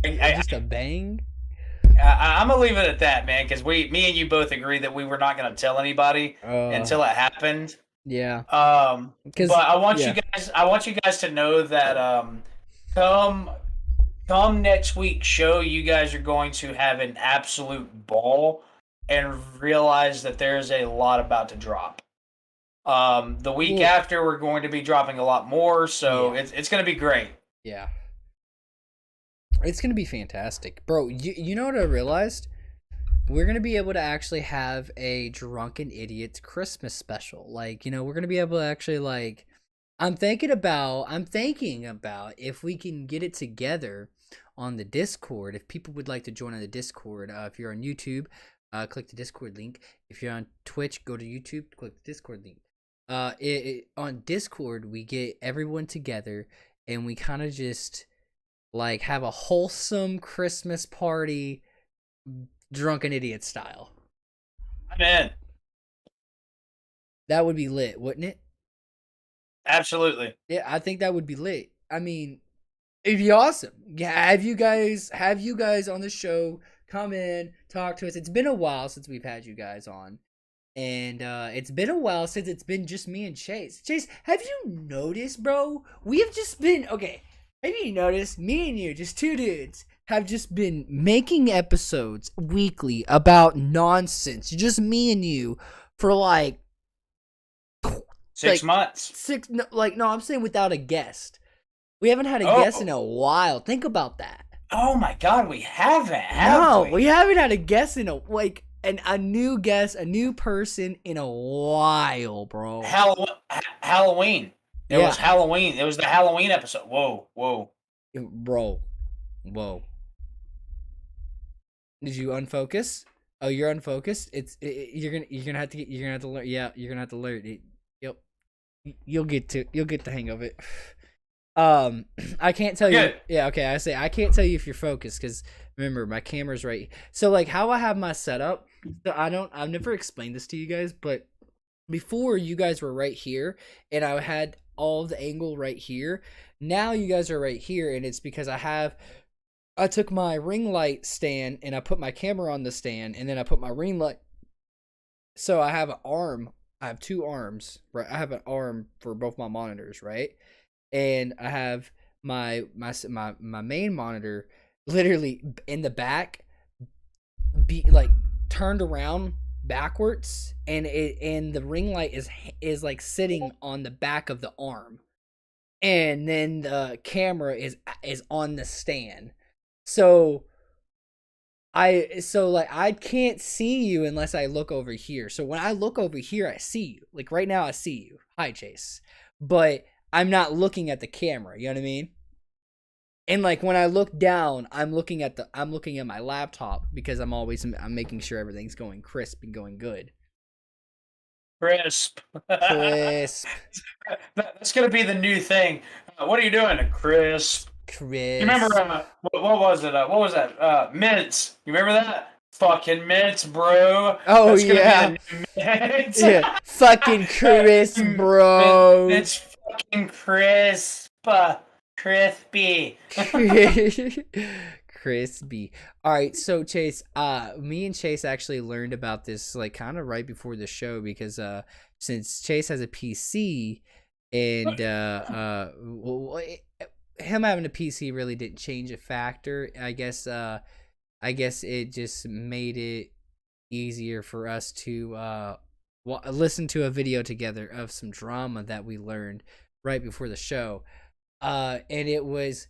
just a bang. I'm gonna leave it at that, man, because me and you both agreed that we were not gonna tell anybody until it happened. Yeah. But I want you guys to know that come next week's show, you guys are going to have an absolute ball and realize that there's a lot about to drop. The week after, we're going to be dropping a lot more, so it's going to be great. Yeah. It's going to be fantastic. Bro, you know what I realized? We're going to be able to actually have a Drunken Idiots Christmas special. Like, you know, we're going to be able to actually, like, I'm thinking about if we can get it together on the Discord. If people would like to join on the Discord, if you're on YouTube, click the Discord link. If you're on Twitch, go to YouTube, click the Discord link. On Discord, we get everyone together and we kind of just like have a wholesome Christmas party, Drunken Idiot style. I'm in. That would be lit, wouldn't it? Absolutely. Yeah, I think that would be lit. I mean, it'd be awesome. Yeah, have you guys on the show come in, talk to us. It's been a while since we've had you guys on. And it's been a while since it's been just me and Chase. Chase, have you noticed, bro? We have just been have you noticed me and you, just two dudes, have just been making episodes weekly about nonsense. Just me and you for like 6 months. No, I'm saying without a guest. We haven't had a guest in a while. Think about that. Oh my god, we haven't. We haven't had a guest in a new guest, a new person in a while, bro. Halloween. It was Halloween. It was the Halloween episode. Whoa. Bro. Whoa. Did you unfocus? Oh, you're unfocused? You're gonna have to learn. Yeah, you're gonna have to learn. You'll get the hang of it. I can't tell you. Yeah, okay. I can't tell you if you're focused because remember my camera's right. So like how I have my setup. So I've never explained this to you guys, but before you guys were right here, and I had all the angle right here. Now you guys are right here, and it's because I took my ring light stand and I put my camera on the stand, and then I put my ring light. So I have an arm. I have two arms, right? I have an arm for both my monitors, right? And I have my main monitor literally in the back, be like turned around backwards, and the ring light is like sitting on the back of the arm, and then the camera is on the stand. So I can't see you unless I look over here. So when I look over here, I see you. Like right now I see you. Hi, Chase. But I'm not looking at the camera, you know what I mean? And like when I look down, I'm looking at my laptop, because I'm making sure everything's going crisp and going good. Crisp. Crisp. That's gonna be the new thing. What are you doing? Crisp. You remember what was it? What was that? Mints. You remember that? Fucking mints, bro. Oh, that's gonna yeah. Be the new mints. Yeah. Fucking crisp, bro. It's fucking crisp. Crispy. Crispy. All right, so Chase, me and Chase actually learned about this like kind of right before the show, because since Chase has a PC, and him having a PC really didn't change a factor. I guess it just made it easier for us to listen to a video together of some drama that we learned right before the show. And it was,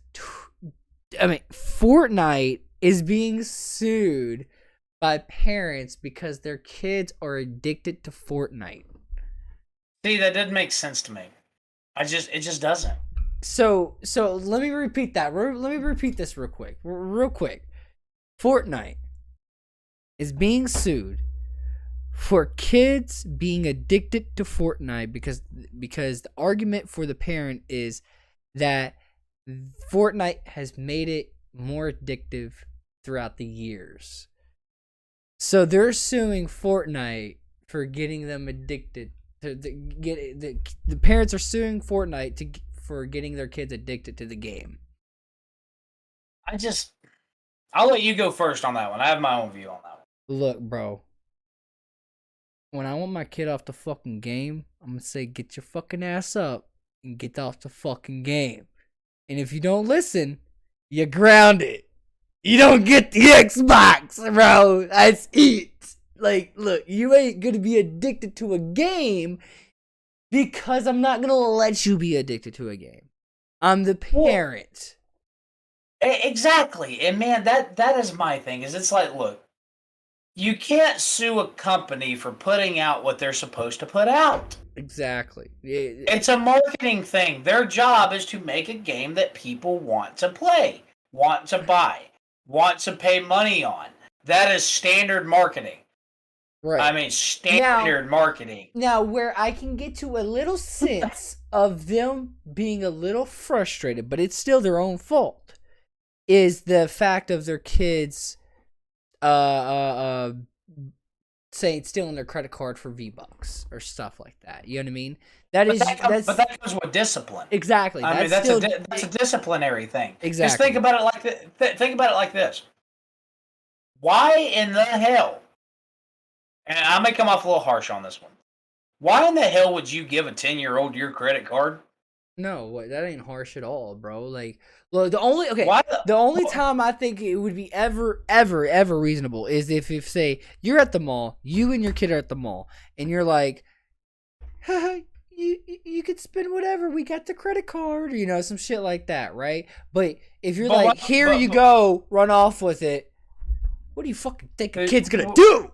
Fortnite is being sued by parents because their kids are addicted to Fortnite. See, that didn't make sense to me. It just doesn't. So let me repeat that. Let me repeat this real quick. Fortnite is being sued for kids being addicted to Fortnite because the argument for the parent is that Fortnite has made it more addictive throughout the years. So they're suing Fortnite for getting them addicted. The parents are suing Fortnite for getting their kids addicted to the game. I'll let you go first on that one. I have my own view on that one. Look, bro. When I want my kid off the fucking game, I'm gonna say, get your fucking ass up and get off the fucking game. And if you don't listen, you're grounded. You don't get the Xbox, bro. That's it. Like, look, you ain't gonna be addicted to a game because I'm not gonna let you be addicted to a game. I'm the parent. Exactly. And man, that is my thing. Is it's like, look, you can't sue a company for putting out what they're supposed to put out. Exactly. It's a marketing thing. Their job is to make a game that people want to play, want to buy, want to pay money on. That is standard marketing. Right. I mean, standard marketing. Now, where I can get to a little sense of them being a little frustrated, but it's still their own fault, is the fact of their kids saying stealing their credit card for V-Bucks or stuff like that. You know what I mean? But that comes with discipline. Exactly. I mean, that's a disciplinary thing. Exactly. Just think about it like this. Why in the hell? And I may come off a little harsh on this one. Why in the hell would you give a 10-year-old your credit card? No, that ain't harsh at all, bro. Like, look, the only time I think it would be ever reasonable is if say you're at the mall, you and your kid are at the mall, and you're like, you could spend whatever, we got the credit card, or, some shit like that, right? But if you're here you go, run off with it, what do you fucking think a kid's gonna do?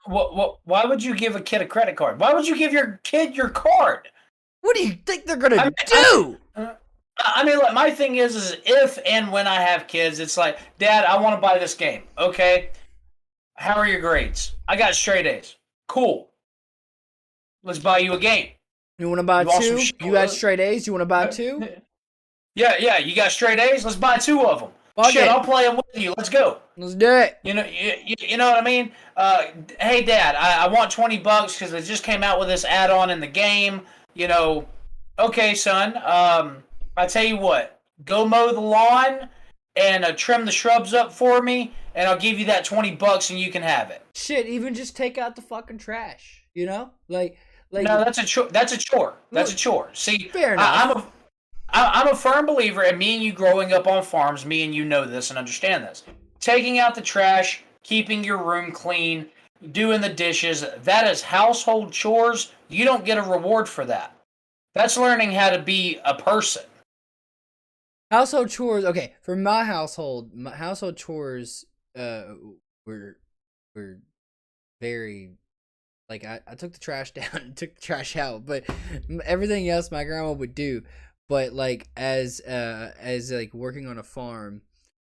Why would you give a kid a credit card? Why would you give your kid your card? What do you think they're gonna do? I mean, look, my thing is if and when I have kids, it's like, Dad, I want to buy this game. Okay, how are your grades? I got straight A's. Cool. Let's buy you a game. You want to buy two? You got straight A's. You want to buy two? Yeah. You got straight A's. Let's buy two of them. Shit, I'll play them with you. Let's go. Let's do it. You know what I mean? Hey, Dad, I want $20 because they just came out with this add-on in the game. okay, son. I tell you what, go mow the lawn and trim the shrubs up for me, and I'll give you that $20 and you can have it. Shit, even just take out the fucking trash. You know, like No, that's a chore. That's a chore. That's a look, chore. See, fair enough. I'm a firm believer, and me and you growing up on farms, me and you know this and understand this. Taking out the trash, keeping your room clean, doing the dishes, that is household chores. You don't get a reward for that. That's learning how to be a person. Household chores. Okay, for my household chores were were very like I took the trash down and took the trash out, but everything else my grandma would do. But like as like working on a farm,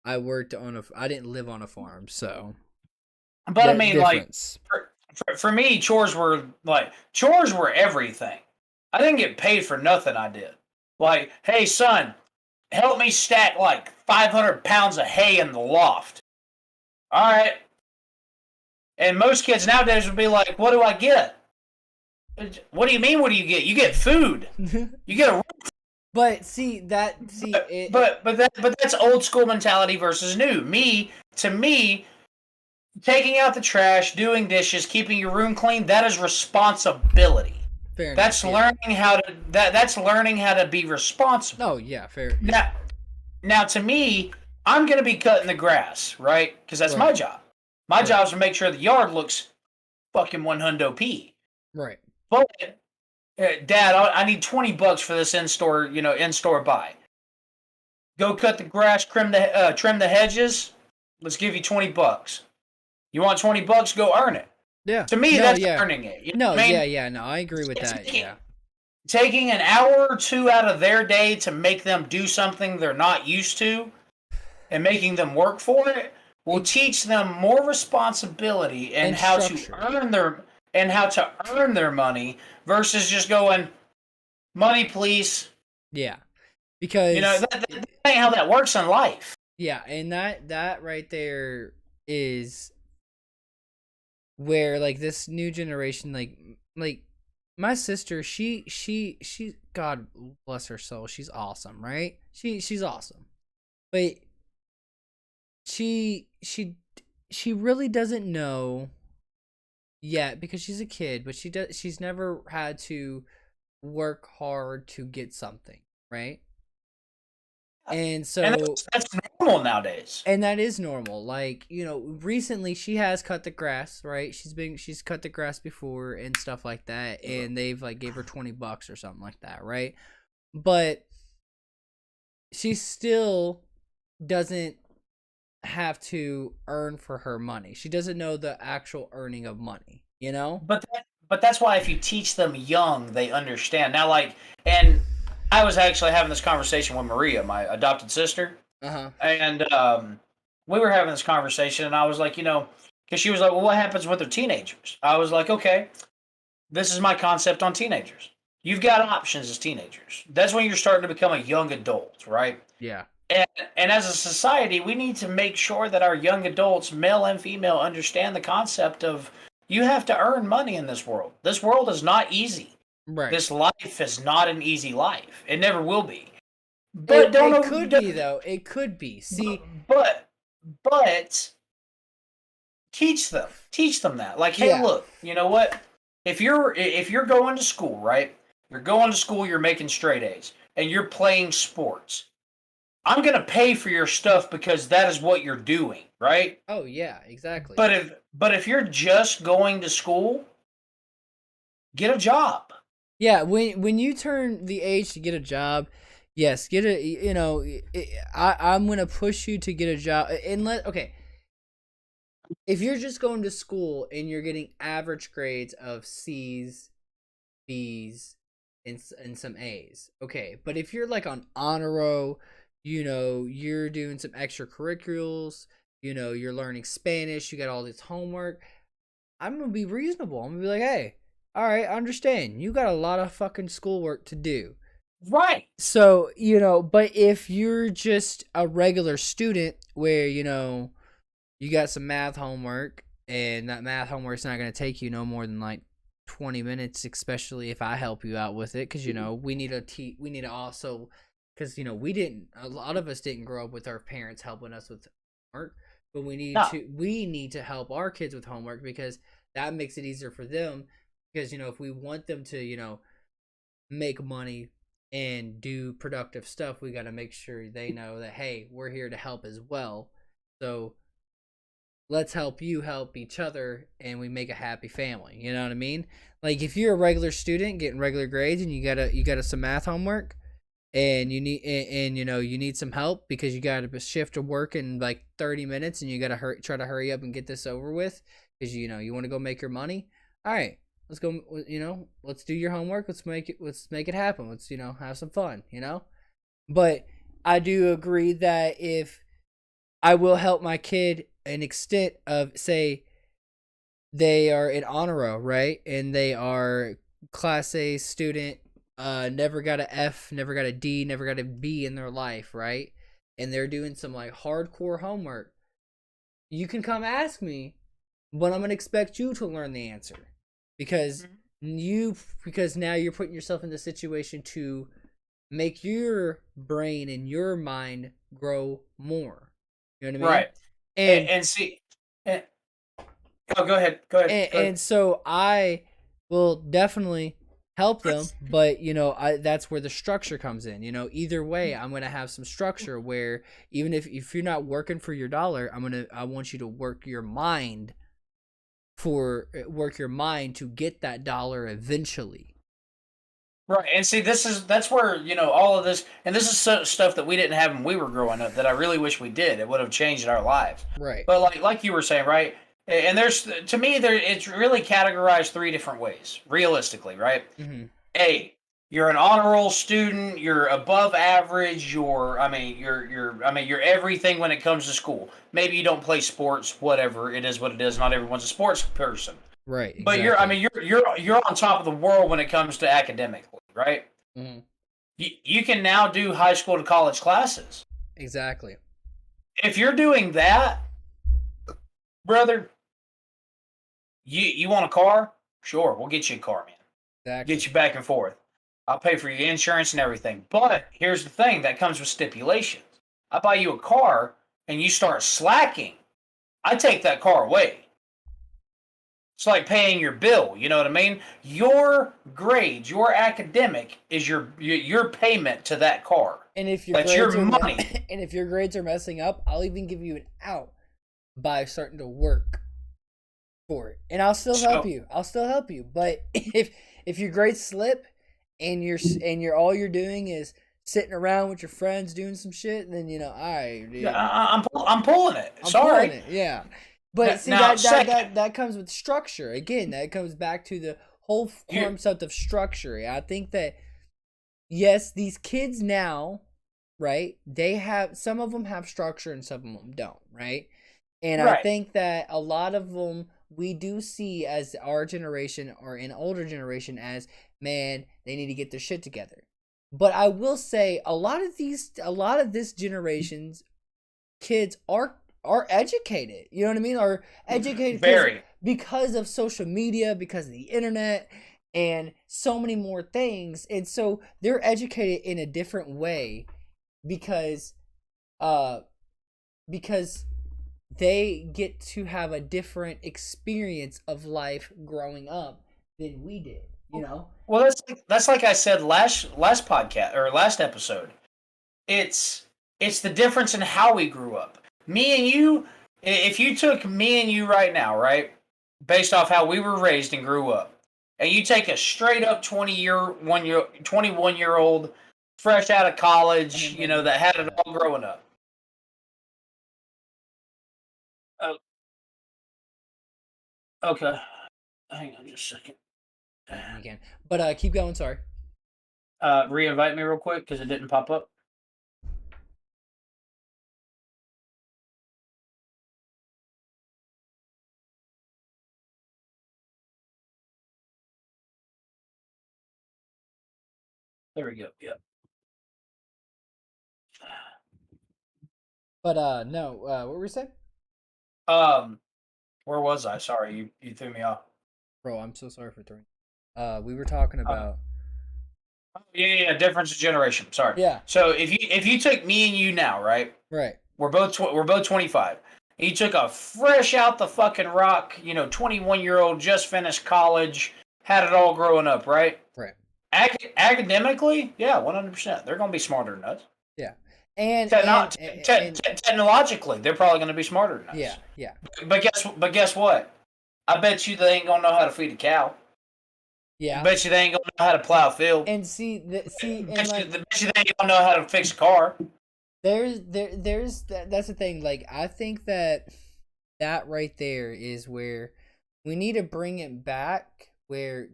I didn't live on a farm, so But I the mean, like, difference. for me, chores were everything. I didn't get paid for nothing I did. Like, hey, son, help me stack like 500 pounds of hay in the loft. All right. And most kids nowadays would be like, what do I get? What do you mean? What do you get? You get food. You get a. But see But that's old school mentality versus new. To me, taking out the trash, doing dishes, keeping your room clean, that is responsibility. fair enough. That's learning how to that's learning how to be responsible. Oh yeah, fair. Now to me, I'm gonna be cutting the grass, right? Because that's my Right. job. My job is to make sure the yard looks fucking 100 p. Right. But Dad, I need $20 for this in store buy. Go cut the grass, trim the hedges. Let's give you $20. You want $20? Go earn it. Yeah. To me, No, that's yeah. earning it. You No, know what I mean? yeah, no, I agree with that. Yeah. Taking an hour or two out of their day to make them do something they're not used to and making them work for it will teach them more responsibility and how structure. to earn their money versus just going money please. Yeah. Because That ain't how that works in life. yeah, and that right there is where like this new generation like my sister, she God bless her soul, she's awesome, right? She's awesome. But she really doesn't know yet because she's a kid, but she's never had to work hard to get something, right? And so And that's normal nowadays. and that is normal. Like, recently she has cut the grass, right? She's cut the grass before and stuff like that, and they've like gave her $20 or something like that, right? But she still doesn't have to earn for her money. She doesn't know the actual earning of money, you know? But that's why if you teach them young, they understand. Now, like, and I was actually having this conversation with Maria, my adopted sister, Uh-huh. and we were having this conversation, and I was like, because she was like, well, what happens with their teenagers? I was like, okay, this is my concept on teenagers. You've got options as teenagers. That's when you're starting to become a young adult, right? Yeah. And as a society, we need to make sure that our young adults, male and female, understand the concept of you have to earn money in this world. This world is not easy. Right. This life is not an easy life. It never will be. But it could be though. It could be. See, but teach them that. Like, hey, Yeah. look, you know what? If you're going to school, right? You're going to school, you're making straight A's, and you're playing sports. I'm gonna pay for your stuff because that is what you're doing, right? oh yeah, exactly. But if you're just going to school, get a job. Yeah, when you turn the age to get a job, yes, get a I'm gonna push you to get a job. Okay, if you're just going to school and you're getting average grades of C's, B's, and some A's, okay. But if you're like on honor row, you're doing some extracurriculars, you're learning Spanish, you got all this homework. I'm gonna be reasonable. I'm gonna be like, hey, all right, I understand. You got a lot of fucking schoolwork to do. Right. So, but if you're just a regular student where, you got some math homework and that math homework's not going to take you no more than like 20 minutes, especially if I help you out with it, because we need we need to also, because a lot of us didn't grow up with our parents helping us with homework, but No. we need to help our kids with homework, because that makes it easier for them, because if we want them to make money and do productive stuff, we got to make sure they know that, hey, we're here to help as well. So let's help you help each other, and we make a happy family. You know what I mean? Like, if you're a regular student getting regular grades and you got some math homework, and you need some help because you got a shift of work in like 30 minutes, and you got to try to hurry up and get this over with, because you want to go make your money. All right, let's go. Let's do your homework. Let's make it happen. Let's have some fun. But I do agree that if I will help my kid an extent of, say, they are in honor row, right, and they are class A student, never got a F, never got a D, never got a B in their life, right, and they're doing some like hardcore homework, you can come ask me, but I'm gonna expect you to learn the answer, because because now you're putting yourself in the situation to make your brain and your mind grow more. You know what I mean? Right. And see, and, oh, go ahead. Go ahead. Go ahead. And so I will definitely help them, but that's where the structure comes in. Either way, I'm gonna have some structure where, even if you're not working for your dollar, I want you to work your mind to get that dollar eventually. Right, and see, that's where all of this, and this is stuff that we didn't have when we were growing up that I really wish we did. It would have changed our lives. Right. But like you were saying, right? And there's, to me, it's really categorized three different ways, realistically, right? Mm-hmm. A, you're an honor roll student. You're above average. You're everything when it comes to school. Maybe you don't play sports. Whatever, it is what it is. Not everyone's a sports person. Right. Exactly. But you're on top of the world when it comes to academically, right? Mm-hmm. You can now do high school to college classes. Exactly. If you're doing that, brother, you want a car? Sure, we'll get you a car, man. Exactly. Get you back and forth. I'll pay for your insurance and everything. But here's the thing that comes with stipulations. I buy you a car and you start slacking, I take that car away. It's like paying your bill. You know what I mean? Your grades, your academic is your payment to that car. And if your That's grades your are money. And if your grades are messing up, I'll even give you an out by starting to work for it, and I'll still help you. But if your grades slip, and you're all you're doing is sitting around with your friends doing some shit, then all right, dude. I'm pulling it. Sorry. Pulling it, yeah. But see, now, that comes with structure. Again, that comes back to the whole concept of structure. I think that, yes, these kids now, right? Some of them have structure and some of them don't, right? And right. I think that a lot of them we do see as our generation or an older generation as, man, they need to get their shit together. But I will say a lot of this generation's kids are educated. You know what I mean? Are educated because of social media, because of the internet, and so many more things. And so they're educated in a different way because they get to have a different experience of life growing up than we did, Well, that's like I said last podcast or last episode. It's the difference in how we grew up. Me and you, if you took me and you right now, right, based off how we were raised and grew up, and you take a straight up 21-year-old fresh out of college, that had it all growing up. Okay. Hang on just a second. You can. But keep going, sorry. Re-invite me real quick because it didn't pop up. There we go. Yep. But no, what were we saying? Where was I? Sorry, you threw me off. Bro, I'm so sorry for throwing We were talking Uh, about. yeah, difference of generation. Sorry. Yeah. So if you took me and you now, right? Right. We're both 25. He took a fresh out the fucking rock, 21-year-old, just finished college, had it all growing up, right? Right. Academically, yeah, 100%. They're going to be smarter than us. Yeah. And Techno- and te- te- and technologically, they're probably going to be smarter than yeah. us. Yeah. But guess what? I bet you they ain't going to know how to feed a cow. I Yeah. bet you they ain't going to know how to plow a field. And see and like Bet you they ain't going to know how to fix a car. that's the thing. Like I think that right there is where we need to bring it back where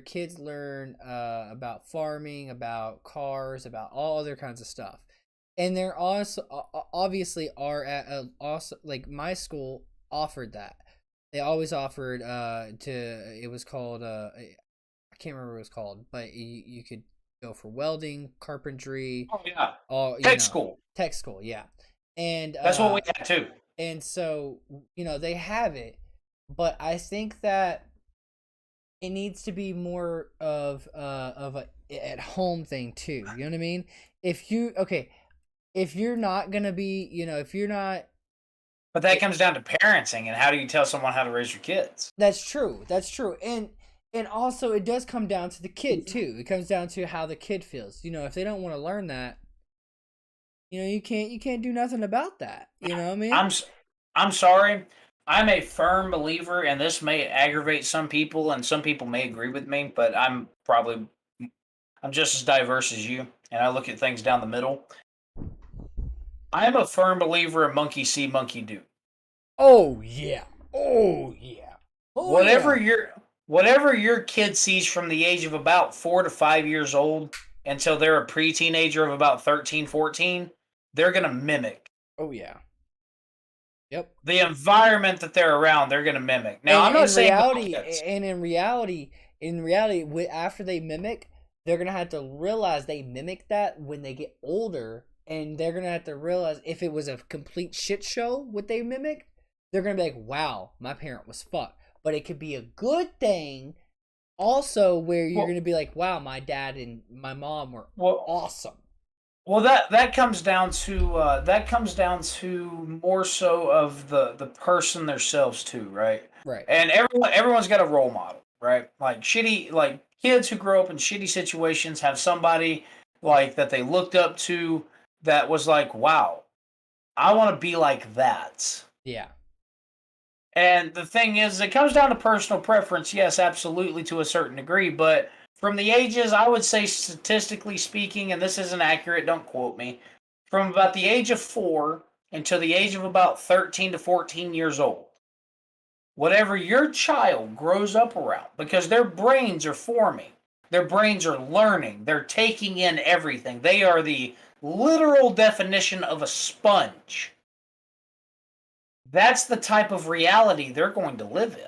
kids learn about farming, about cars, about all other kinds of stuff. And there also obviously are at also like my school offered that. They always offered to it was called I can't remember what it was called, but you could go for welding, carpentry, Oh, yeah. all Tech school. tech school, yeah. And That's what we had, too. so they have it, but I think that it needs to be more of a at home thing too. You know what I mean? If you're not gonna be, if you're not, But that comes down to parenting and how do you tell someone how to raise your kids? that's true. That's true. And also it does come down to the kid too. It comes down to how the kid feels. If they don't want to learn that, you can't do nothing about that. You know what I mean? I'm sorry. I'm a firm believer, and this may aggravate some people, and some people may agree with me, but I'm just as diverse as you, and I look at things down the middle. I'm a firm believer in monkey see, monkey do. Oh yeah. Oh yeah. Oh Whatever yeah. your whatever your kid sees from the age of about 4 to 5 years old until they're a pre-teenager of about 13, 14, they're gonna mimic. Oh yeah. Yep. The environment that they're around, they're going to mimic. Now, And I'm not in saying all reality, kids. and in reality, after they mimic, they're gonna have to realize they mimic that when they get older, and they're gonna have to realize if it was a complete shit show what they mimicked, they're gonna be like, "Wow, my parent was fucked." But it could be a good thing, also, where you're Well, gonna be like, "Wow, my dad and my mom were well, awesome." well, that comes down to more so of the person themselves too, right? Right. And everyone's got a role model, right? Like kids who grow up in shitty situations have somebody like that they looked up to that was like, wow, I want to be like that. Yeah. And the thing is, it comes down to personal preference, yes, absolutely to a certain degree, but from the ages, I would say statistically speaking, and this isn't accurate, don't quote me, from about the age of 4 until the age of about 13 to 14 years old, whatever your child grows up around, because their brains are forming, their brains are learning, they're taking in everything. They are the literal definition of a sponge. That's the type of reality they're going to live in.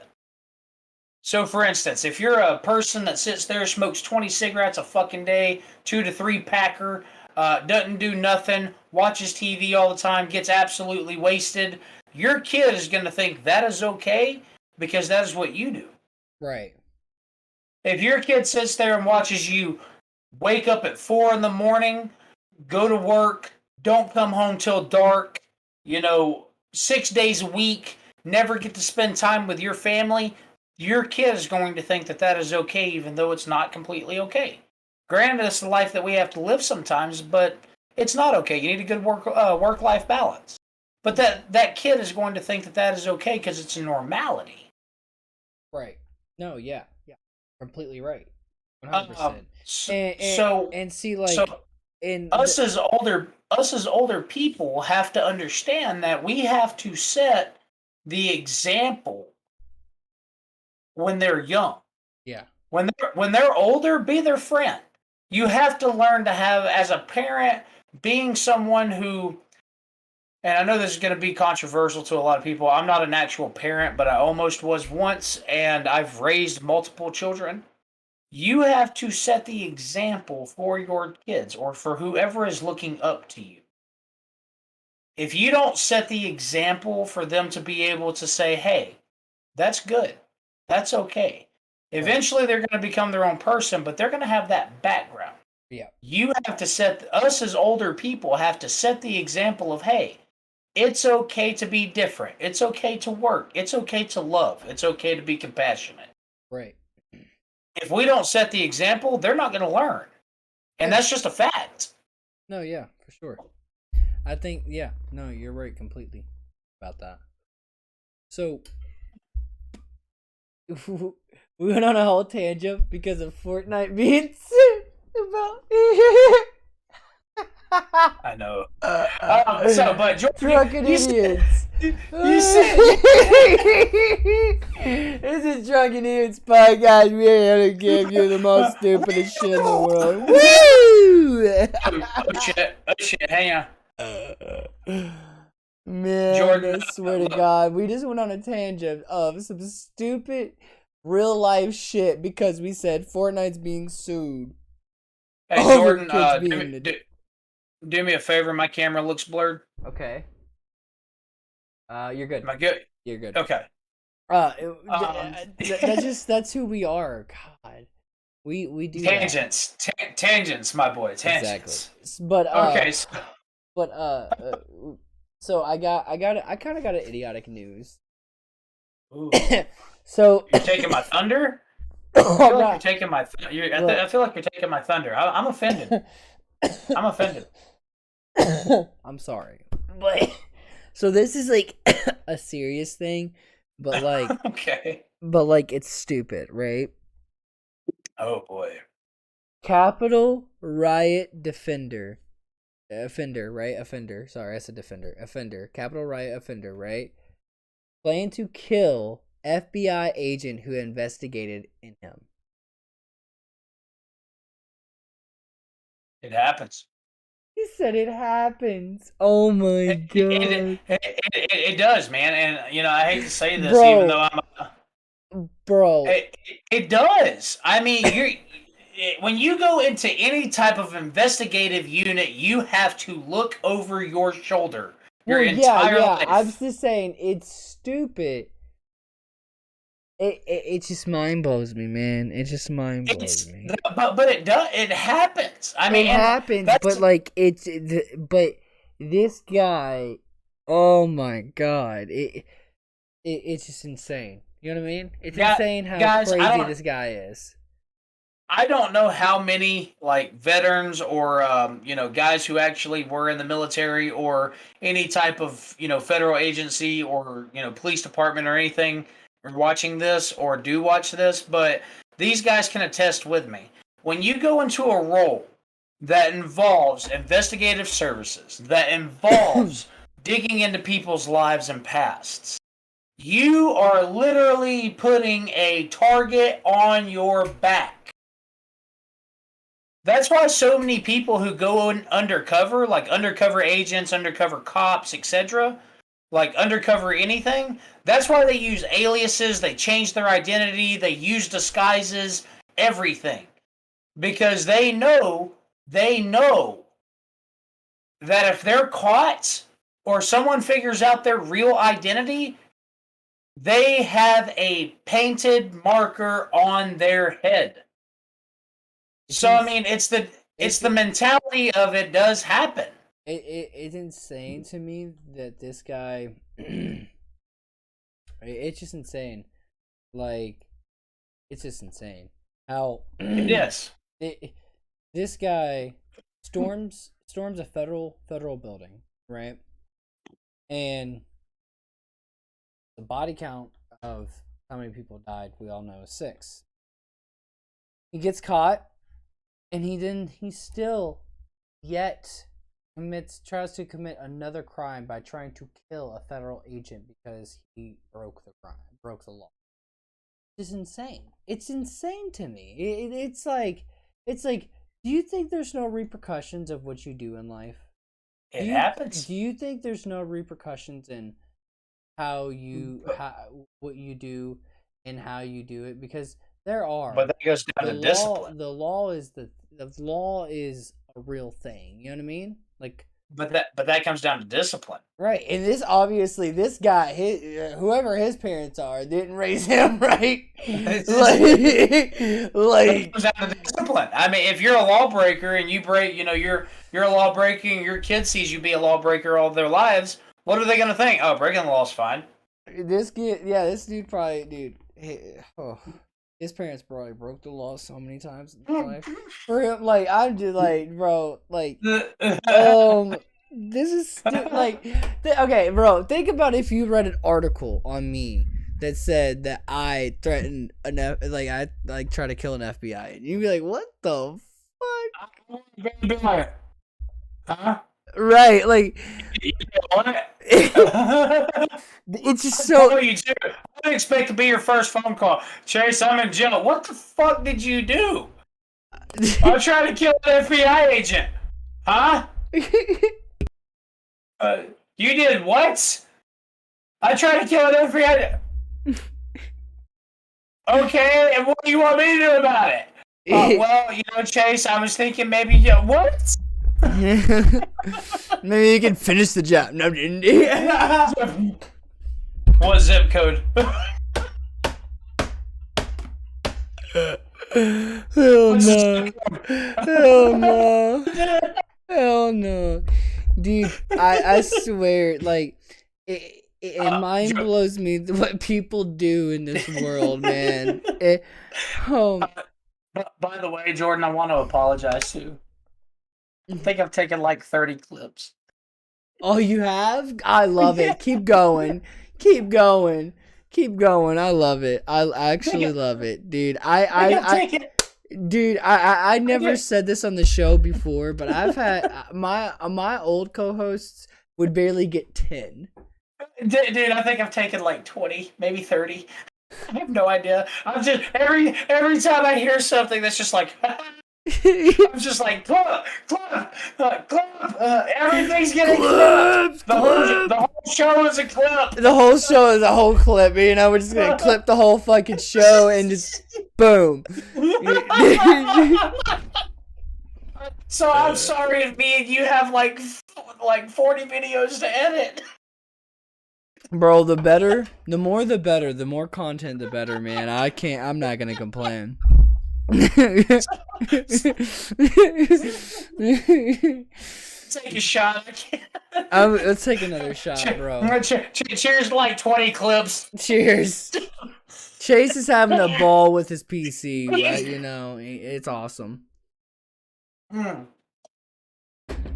So, for instance, if you're a person that sits there, smokes 20 cigarettes a fucking day, 2 to 3 packer, doesn't do nothing, watches TV all the time, gets absolutely wasted, your kid is going to think that is okay because that is what you do. Right. If your kid sits there and watches you wake up at 4 in the morning, go to work, don't come home till dark, you know, 6 days a week, never get to spend time with your family, your kid is going to think that that is okay, even though it's not completely okay. Granted, it's the life that we have to live sometimes, but it's not okay. You need a good work life balance. But that kid is going to think that that is okay because it's a normality. Right. No. Yeah. Yeah. Completely right. 100%. So, And and, so and see, so like, in us as older people have to understand that we have to set the example when they're young. yeah. When they're older, be their friend. You have to learn to have, as a parent, being someone who, and I know this is going to be controversial to a lot of people. I'm not an actual parent, but I almost was once, and I've raised multiple children. You have to set the example for your kids or for whoever is looking up to you. If you don't set the example for them to be able to say, hey, that's good, that's okay, Eventually, they're going to become their own person, but they're going to have that background. Yeah. You have to us as older people have to set the example of, hey, it's okay to be different. It's okay to work. It's okay to love. It's okay to be compassionate. Right. If we don't set the example, they're not going to learn. And that's just a fact. No, yeah, for sure. I think, yeah, no, you're right completely about that. So, we went on a whole tangent because of Fortnite being about. I know. But Jordan, drunken idiots. You said this is Drunken Idiots podcast. We're gonna give you the most stupidest shit in the world. Woo! Oh shit, hang on. Man, Jordan, I swear to God, we just went on a tangent of some stupid real life shit because we said Fortnite's being sued. Hey Jordan, do me a favor. My camera looks blurred. Okay. You're good. Am I good? You're good. Okay. That's who we are. God, we do tangents, tangents, my boy, tangents. Exactly. But okay. So I kind of got an idiotic news. Ooh. So you're taking my thunder. I feel like you're taking my. I feel like you're taking my thunder. I'm offended. I'm offended. I'm sorry, but so this is like a serious thing, but like okay, but like it's stupid, right? Oh boy. Capitol Riot Offender, right? Offender. Sorry, I said defender. Offender. Capitol Riot offender, right? Plan to kill FBI agent who investigated in him. It happens. He said it happens. Oh my God. It does, man. And, you know, I hate to say this, Bro. even though I'm... Bro. It does. I mean, when you go into any type of investigative unit, you have to look over your shoulder. Your entire life. I'm just saying, it's stupid. It just mind blows me, man. It just mind blows me. But it does. It happens. I mean, it happens. But like but this guy, oh my God, it's just insane. You know what I mean? It's insane how crazy this guy is. I don't know how many like veterans or you know, guys who actually were in the military or any type of, you know, federal agency or, you know, police department or anything are watching this or do watch this, but these guys can attest with me. When you go into a role that involves investigative services, that involves digging into people's lives and pasts, you are literally putting a target on your back. That's why so many people who go in undercover, like undercover agents, undercover cops, etc., like undercover anything, that's why they use aliases, they change their identity, they use disguises, everything. Because they know that if they're caught or someone figures out their real identity, they have a painted marker on their head. So I mean, it's the mentality of it does happen. It's insane to me that this guy. It's just insane. Like, it's just insane how. Yes. This guy storms a federal building, right? And the body count of how many people died, we all know, is 6. He gets caught. And he still yet tries to commit another crime by trying to kill a federal agent because he broke the law. It's insane. It's insane to me. It's like, do you think there's no repercussions of what you do in life? It happens. Do you think there's no repercussions in what you do and how you do it? Because there are. But that goes down to discipline. The law is a real thing. You know what I mean? Like, But that comes down to discipline. Right, and this guy, whoever his parents are, didn't raise him right. It like, comes down to discipline. I mean, if you're a lawbreaker and you break, you're a lawbreaker and your kid sees you be a lawbreaker all their lives, what are they gonna think? Oh, breaking the law is fine. this kid, yeah, this dude probably, his parents probably broke the law so many times in his life. For him, like, I'm just like, bro, like, this is okay, bro. Think about if you read an article on me that said that I threatened I try to kill an FBI, and you'd be like, "What the fuck?" Huh? Right, like What? it's just so. You too. I didn't expect to be your first phone call. Chase, I'm in jail. What the fuck did you do? I'm trying to kill an FBI agent. Huh? You did what? I tried to kill an FBI. Okay, and what do you want me to do about it? Well, Chase, I was thinking maybe what? Maybe you can finish the job. No, what zip code? Hell no. Hell no. Hell no. Dude, I swear, like, it mind blows me what people do in this world, man. By the way, Jordan, I want to apologize too. I think I've taken like 30 clips. Oh, you have? I love it. Keep going. Keep going. Keep going. I love it. I actually love it, dude. Dude, I never said this on the show before, but I've had my old co-hosts would barely get 10. Dude, I think I've taken like 20, maybe 30. I have no idea. I'm just every time I hear something that's just like I'm just like clap. Everything's getting clipped. The whole show is a clip. The whole show is a whole clip. We're just gonna clip the whole fucking show and just boom. So I'm sorry if me and you have like 40 videos to edit. Bro, the more the better. The more content, the better, man. I'm not gonna complain. Take a shot. Let's take another shot, bro. Cheers to like 20 clips. Cheers. Chase is having a ball with his PC, right? It's awesome.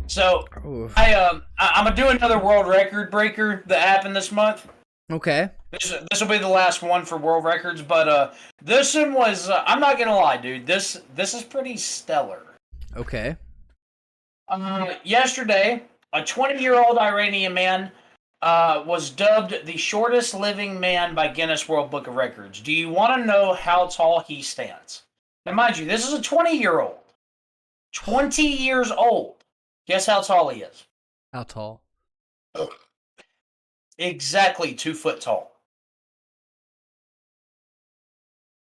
So, I'm gonna do another world record breaker that happened this month. Okay. This will be the last one for world records, but this one was I'm not gonna lie, dude. This is pretty stellar. Okay. Yesterday, a 20-year-old Iranian man was dubbed the shortest living man by Guinness World Book of Records. Do you want to know how tall he stands? Now, mind you, this is a 20-year-old. 20 years old. Guess how tall he is? How tall? Exactly 2 foot tall.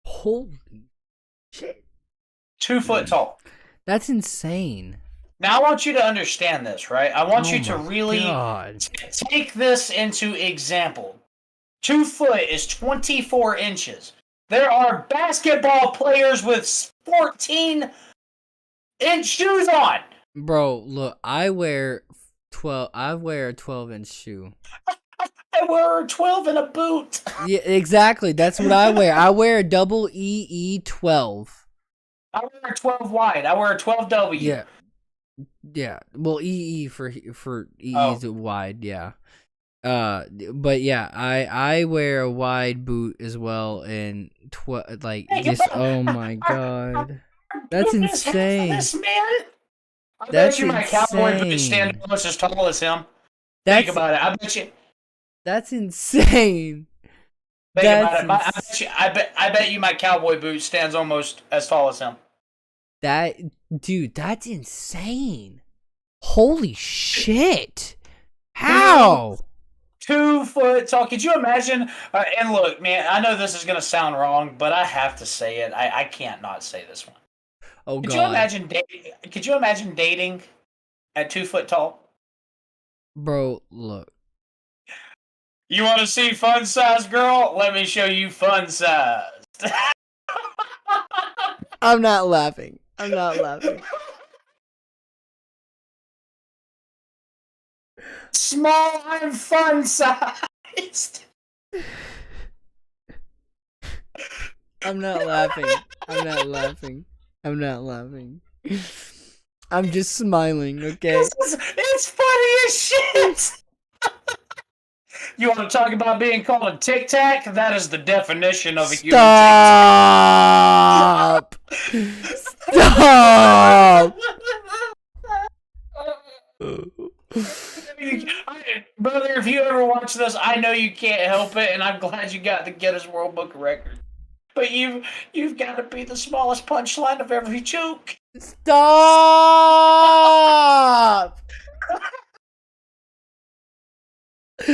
Holy shit. 2 foot tall. That's insane. Now I want you to understand this, right? I want you to really take this into example. 2 foot is 24 inches. There are basketball players with 14-inch shoes on. Bro, look, I wear a 12-inch shoe. I wear a 12 in a boot. Yeah, exactly. That's what I wear. I wear a double EE12. I wear a 12 wide. I wear a 12W. Yeah. Yeah. Well, EE for EE is wide, yeah. But yeah, I wear a wide boot as well, and oh my god. That's insane. This man. I bet you my cowboy boots stand almost as tall as him. Think about it. I bet you. That's insane. Think about it. I bet you my cowboy boot stands almost as tall as him. Dude, that's insane. Holy shit. How? 2 foot tall. Could you imagine? And look, man, I know this is going to sound wrong, but I have to say it. I can't not say this one. Oh, Could God. you imagine dating? Could you imagine dating at 2 foot tall? Bro, look. You want to see fun size, girl? Let me show you fun size. I'm not laughing. I'm not laughing. Small and fun sized. I'm not laughing. I'm not laughing. I'm not laughing. I'm just smiling, okay? It's funny as shit. You want to talk about being called a tic tac? That is the definition of a human Stop! Stop! Brother, if you ever watch this, I know you can't help it, and I'm glad you got the Guinness World Book of Records. But you've got to be the smallest punchline of every joke. Stop!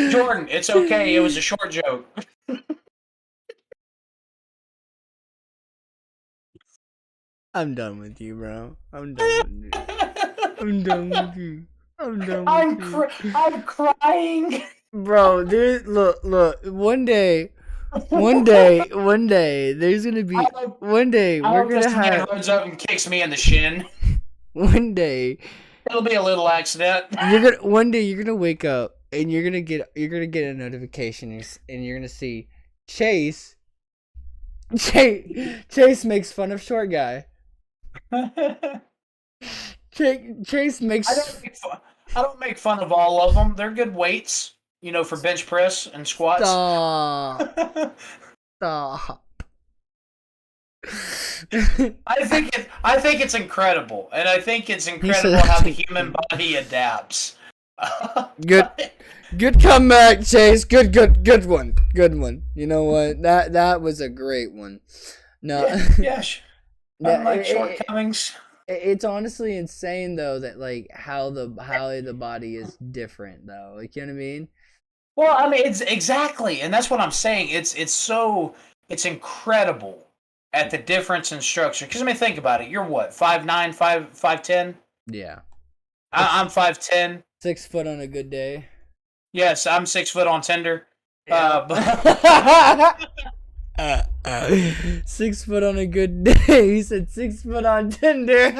Jordan, it's okay. It was a short joke. I'm done with you, bro. I'm done with you. I'm done with you. I'm done with you. I'm crying. Bro, look. One day, there's gonna be. One day, I we're hope gonna this man have. runs up and kicks me in the shin. One day, It'll be a little accident. One day, you're gonna wake up and you're gonna get a notification and you're gonna see Chase. Chase makes fun of short guy. Chase makes. I don't make fun of all of them. They're good weights, for bench press and squats. Stop. Stop. I think it's incredible, and I think it's incredible how the human body adapts. Good comeback, Chase. Good one. Good one. You know what? That was a great one. No. Yes. Unlike shortcomings. It's honestly insane though that like how the body is different though. Like, you know what I mean? Well, I mean, it's exactly, and that's what I'm saying. It's incredible at the difference in structure. Because I mean, think about it. You're what, 5'9", 5'10"? Yeah. I'm 5'10". 6 foot on a good day. Yes, I'm 6 foot on Tinder. Yeah. 6 foot on a good day. He said 6 foot on Tinder.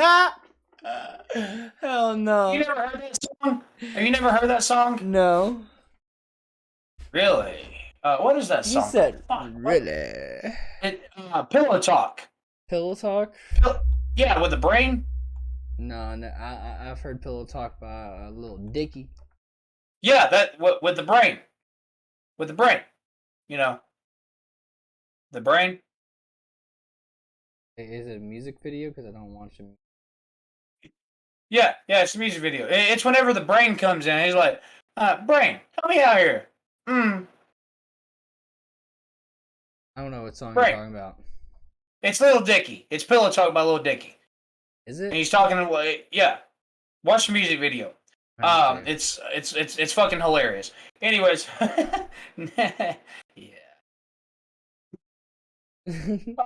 Hell no. You never heard that song? Have you never heard that song? No. Really? What is that song? He said, really? Pillow Talk. Pillow Talk? Yeah, with the brain? No, I've heard Pillow Talk by Little Dicky. Yeah, that with the brain. With the brain. The brain. Is it a music video? Because I don't watch it. Yeah, it's a music video. It's whenever the brain comes in. He's like, brain, help me out here. I don't know what song you're talking about. It's Little Dicky. It's Pillow Talk by Little Dicky. Is it? And he's talking yeah. Watch the music video. It's fucking hilarious. Anyways, yeah.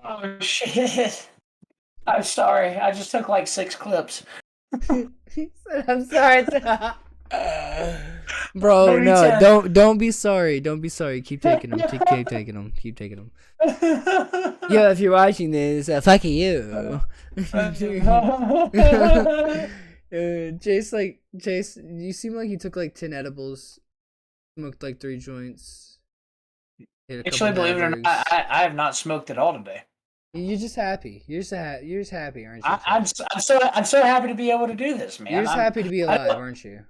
Oh shit! I'm sorry. I just took like 6 clips. He said, "I'm sorry." Bro, no, don't be sorry. Don't be sorry. Keep taking them. Keep taking them. Keep taking them. Yo, if you're watching this, fuck you. Chase, you seem like you took like 10 edibles, smoked like 3 joints. Actually, believe it or not, I have not smoked at all today. You're just happy. You're just happy, aren't you? I'm so happy to be able to do this, man. You're just happy to be alive, aren't you?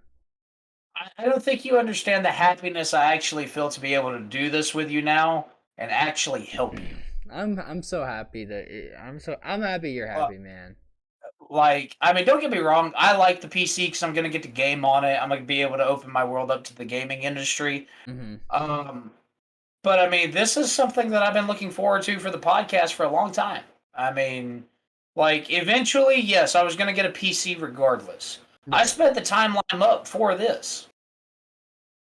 I don't think you understand the happiness I actually feel to be able to do this with you now and actually help you. I'm so happy I'm happy you're happy, man. Like, I mean, don't get me wrong. I like the PC because I'm gonna get to game on it. I'm gonna be able to open my world up to the gaming industry. Mm-hmm. But I mean, this is something that I've been looking forward to for the podcast for a long time. I mean, like, eventually, yes, I was going to get a PC regardless. Right. I spent the timeline up for this.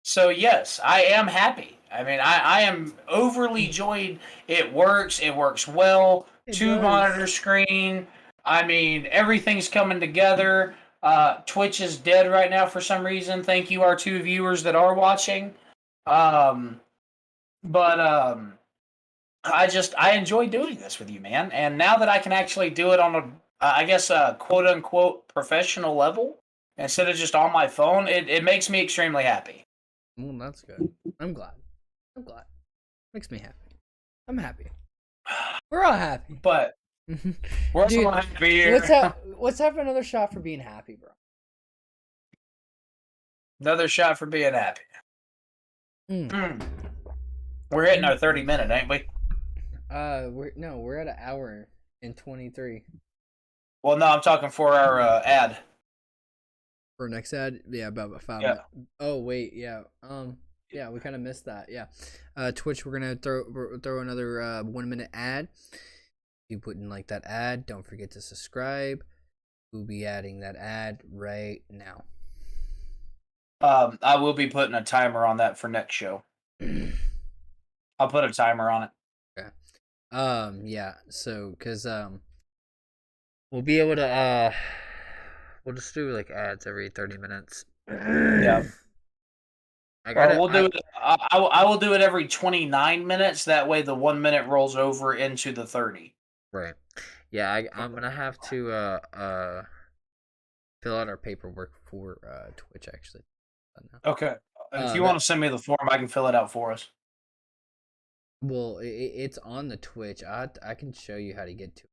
So, yes, I am happy. I mean, I am overly joyed. It works. It works well. 2 monitor screen. I mean, everything's coming together. Twitch is dead right now for some reason. Thank you, our 2 viewers that are watching. Um, but I enjoy doing this with you, man. And now that I can actually do it on I guess a quote unquote professional level instead of just on my phone, it makes me extremely happy. Well, that's good. I'm glad. I'm glad. Makes me happy. I'm happy. We're all happy. But we're Dude, all happy here. let's have another shot for being happy, bro. Another shot for being happy. Mm. We're hitting our 30-minute, ain't we? We're at an hour and 23. Well, no, I'm talking for our ad. For next ad, yeah, about 5 Yeah. minutes. Oh wait, yeah. Yeah, we kind of missed that. Yeah. Twitch, we're gonna throw another 1 minute ad. If you put in like that ad, don't forget to subscribe. We'll be adding that ad right now. I will be putting a timer on that for next show. I'll put a timer on it. Okay. Yeah. So, cause we'll be able to we'll just do like ads every 30 minutes. Yeah. We'll do it. I will do it every 29 minutes. That way, the 1 minute rolls over into the 30. Right. Yeah. I'm gonna have to fill out our paperwork for Twitch actually. Okay. If you want to send me the form, I can fill it out for us. Well, it's on the Twitch. I can show you how to get to it.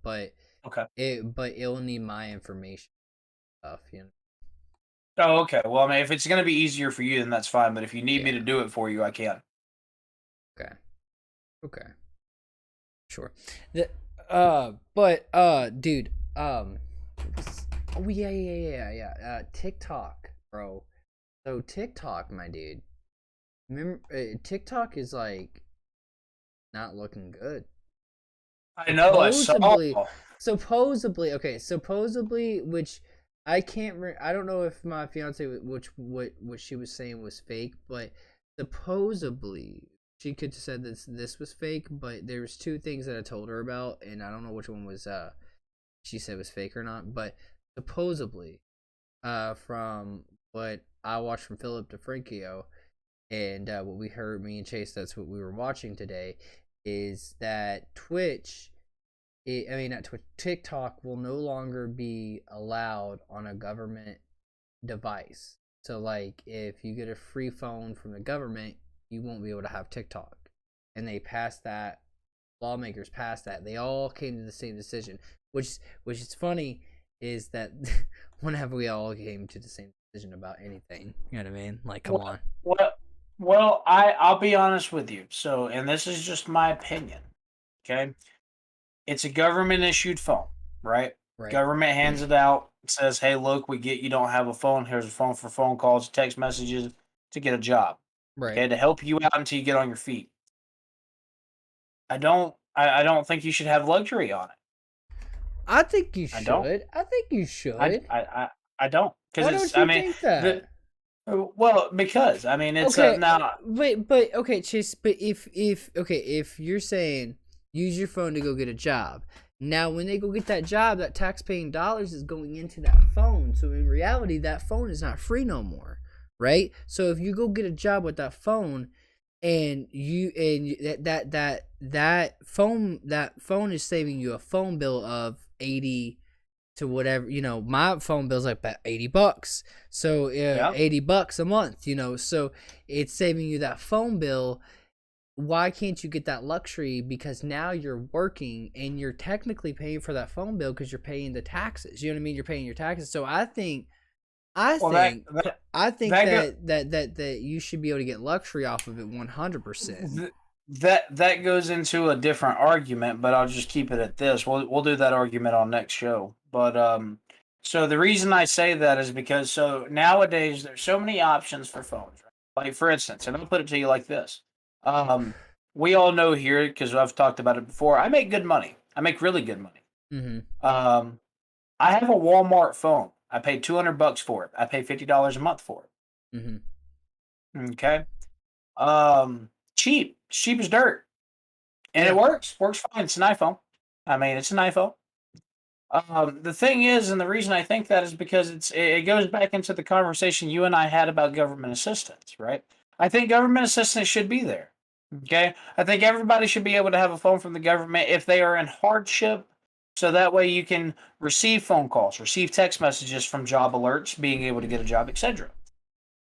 But okay. It'll need my information stuff, you know. Oh, okay. Well, I mean, if it's gonna be easier for you, then that's fine. But if you need me to do it for you, I can. Okay. Okay. Sure. Dude. Oh yeah. TikTok, bro. So TikTok, my dude. Remember, TikTok is like not looking good. I know. Supposedly, which I can't. I don't know if my fiance, what she was saying was fake, but supposedly she could have said this was fake. But there was 2 things that I told her about, and I don't know which one was she said was fake or not. But supposedly, from what I watched from Philip DeFranco, and what we heard, me and Chase, that's what we were watching today, is that TikTok will no longer be allowed on a government device. So, like, if you get a free phone from the government, you won't be able to have TikTok. And they passed that. Lawmakers passed that. They all came to the same decision, which is funny, is that whenever we all came to the same decision about anything, you know what I mean? Like, come on. Well, I'll be honest with you. So, and this is just my opinion. Okay. It's a government issued phone, right? Government hands it out, says, hey, look, we get you don't have a phone. Here's a phone for phone calls, text messages to get a job. Right. Okay, to help you out until you get on your feet. I don't think you should have luxury on it. I think you should. I think you should. I don't. Why don't you think that? Well, because I mean it's now. But okay, Chase. But if you're saying use your phone to go get a job, now when they go get that job, that tax-paying dollars is going into that phone. So in reality, that phone is not free no more, right? So if you go get a job with that phone, and that phone is saving you a phone bill of 80 to whatever, you know, my phone bill's like about $80. So $80 a month, you know, so it's saving you that phone bill. Why can't you get that luxury? Because now you're working and you're technically paying for that phone bill because you're paying the taxes. You know what I mean? You're paying your taxes. So I think that you should be able to get luxury off of it 100%. That goes into a different argument, but I'll just keep it at this. We'll do that argument on next show. But so the reason I say that is because so nowadays there's so many options for phones. Right? Like for instance, and I'll put it to you like this. We all know here because I've talked about it before. I make good money. I make really good money. Mm-hmm. I have a Walmart phone. I paid $200 for it. I pay $50 a month for it. Mm-hmm. Okay. Cheap as dirt, and it works fine. It's an iPhone. I mean, it's an iPhone. The thing is, and the reason I think that is because it goes back into the conversation you and I had about government assistance, right? I think government assistance should be there. Okay, I think everybody should be able to have a phone from the government if they are in hardship, so that way you can receive phone calls, receive text messages from job alerts, being able to get a job, etc.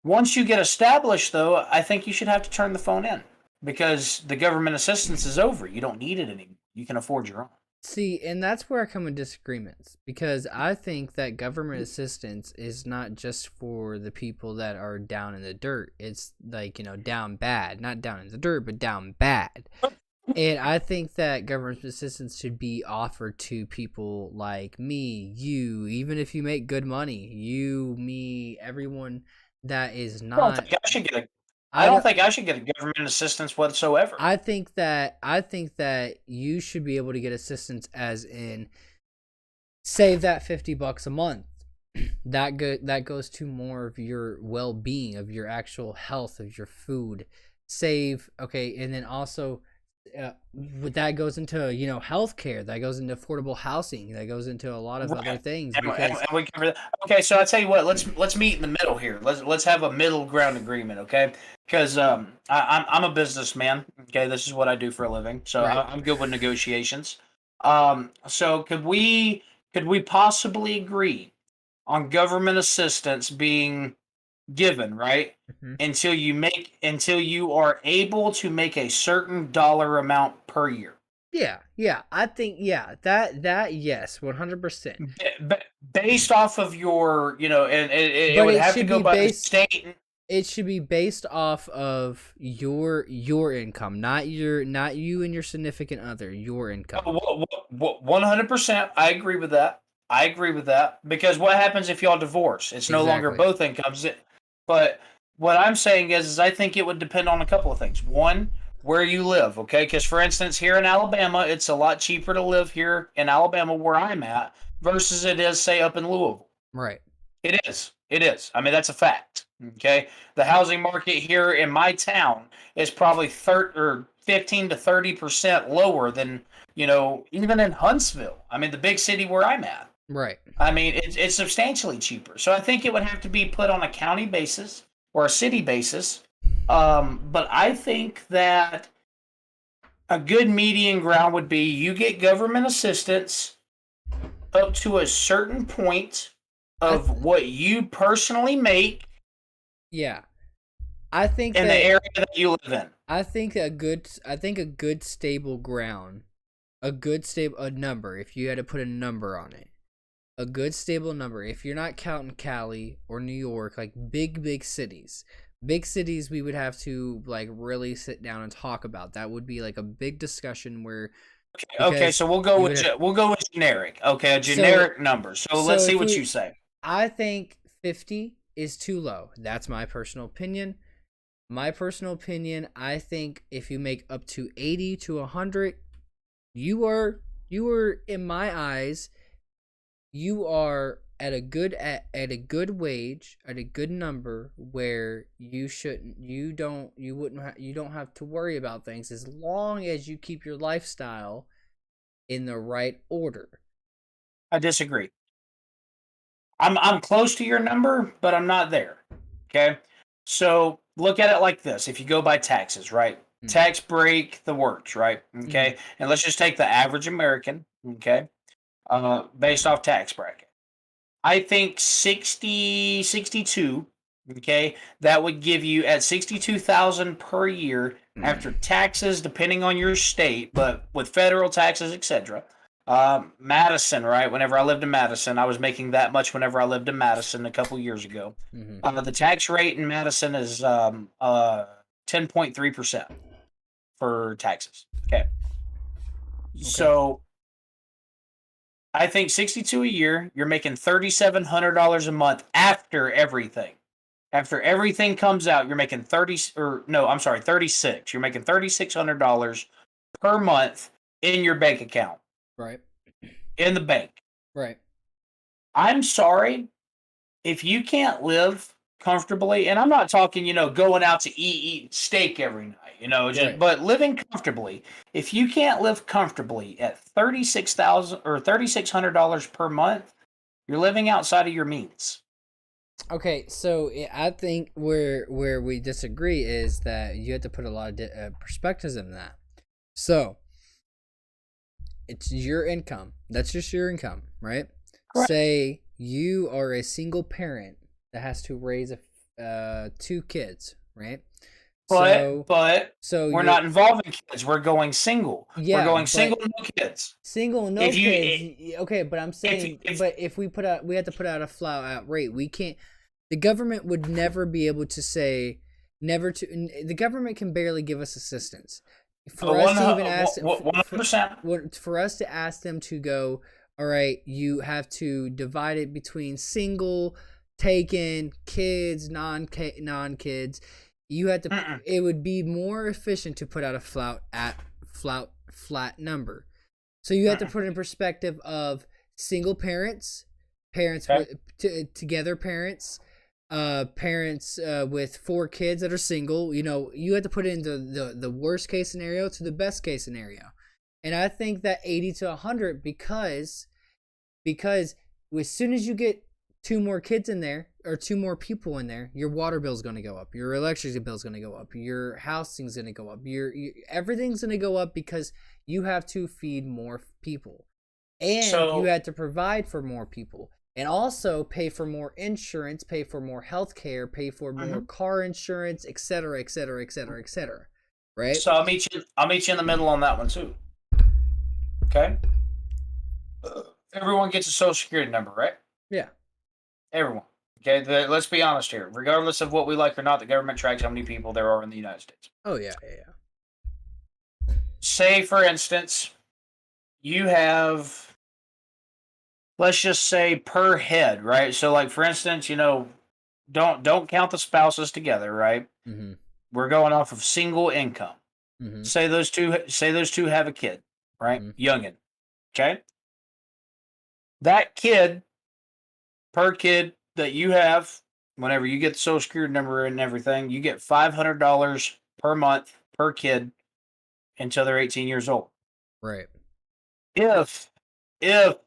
Once you get established, though, I think you should have to turn the phone in because the government assistance is over. You don't need it anymore. You can afford your own. See, and that's where I come in disagreements because I think that government assistance is not just for the people that are down in the dirt. It's like, down bad, not down in the dirt, but down bad. And I think that government assistance should be offered to people like me, you, even if you make good money, you, me, everyone that is I don't not. think I should get a. I I don't don't. think I should get a government assistance whatsoever. I think that you should be able to get assistance, as in save that $50 a month. That goes to more of your well-being, of your actual health, of your food. Save, okay, and then also that goes into healthcare, that goes into affordable housing, that goes into a lot of other Right. things And because we cover that. Okay, so I tell you what, let's meet in the middle here. Let's have a middle ground agreement, okay? Because I'm a businessman. Okay, this is what I do for a living, so right. I'm good with negotiations. So could we possibly agree on government assistance being given, right? Mhm. Until you are able to make a certain dollar amount per year. Yeah, I think, yeah, that yes, 100%. Based off of your, and it But would it have to should go be by the based state. it should be based off of your income, not you and your significant other, your income. 100%. I agree with that. I agree with that because what happens if y'all divorce? It's no longer Exactly. both incomes. But what I'm saying is I think it would depend on a couple of things. One, where you live, okay? Because for instance, here in Alabama, it's a lot cheaper to live here in Alabama where I'm at versus it is, say, up in Louisville. Right. It is. It is. I mean, that's a fact. Okay. The housing market here in my town is probably 15 to 30% lower than, even in Huntsville. I mean, the big city where I'm at. Right. I mean, it's substantially cheaper. So I think it would have to be put on a county basis or a city basis. But I think that a good median ground would be you get government assistance up to a certain point I of what you personally make yeah. I think in the that area that you live in. I think a good stable ground, a number, if you had to put a number on it. A good stable number, if you're not counting Cali or New York, like big cities. Big cities we would have to like really sit down and talk about. That would be like a big discussion where Okay, because so we'll go you with would have we'll go with generic. Okay, a so generic number. So so let's see if what you we say. I think 50 is too low. That's my personal opinion. I think if you make up to 80 to 100, you are in my eyes, you are at a good wage, at a good number where you don't have to worry about things as long as you keep your lifestyle in the right order. I disagree. I'm close to your number, but I'm not there. Okay? So look at it like this. If you go by taxes, right? Mm. Tax break the works, right? Mhm. Okay. And let's just take the average American, okay? Based off tax bracket. I think 62, okay, that would give you at 62,000 per year after taxes, depending on your state, but with federal taxes, etc. Madison, right? Whenever I lived in Madison, I was making that much whenever I lived in Madison a couple years ago. Mhm. The tax rate in Madison is 10.3% for taxes. Okay. Okay. So I think 62 a year, you're making $3,700 a month after everything. After everything comes out, you're making 30 or no, I'm sorry, 36. You're making $3,600 per month in your bank account, Right. in the bank. Right. I'm sorry if you can't live comfortably, and I'm not talking, going out to eat steak every night, Right. but living comfortably. If you can't live comfortably at 36,000 or $3,600 per month, you're living outside of your means. Okay, so I think where we disagree is that you have to put a lot of perspectives in that. So it's your income. That's just your income, right? Correct. Say you are a single parent that has to raise 2 kids, right? But So we're not involving kids. We're going single. Yeah, we're going single, no kids. Single, no If you- kids. Okay, but I'm saying, but if we have to put out a flat out rate. We can't. The government would never be able to say never to. The government can barely give us assistance. For us to even ask, 100%. for us to ask them to go, all right, you have to divide it between single, taken, kids, non kids. You had to. It would be more efficient to put out a flat number. So you have to put in perspective of single parents, together parents, parents with 4 kids that are single. You have to put in the worst case scenario to the best case scenario. And I think that 80 to 100 because as soon as you get 2 more kids in there or 2 more people in there, your water bill's going to go up, your electricity bill's going to go up, your housing's going to go up, everything's going to go up because you have to feed more people, and you had to provide for more people, and also pay for more insurance, pay for more health care, pay for more car insurance, etc., etc., etc., etc. Right? So I'll meet you in the middle on that one too. Okay. Everyone gets a social security number, right? Yeah. Everyone. Okay. Let's be honest here. Regardless of what we like or not, the government tracks how many people there are in the United States. Oh yeah. Say, for instance, you have, let's just say per head, right? So, like for instance, don't count the spouses together, right? Mm-hmm. We're going off of single income. Mm-hmm. Say those two have a kid, right? Mm-hmm. Youngin. Okay. That kid, per kid that you have, whenever you get the social security number and everything, you get $500 per month per kid until they're 18 years old. Right. If the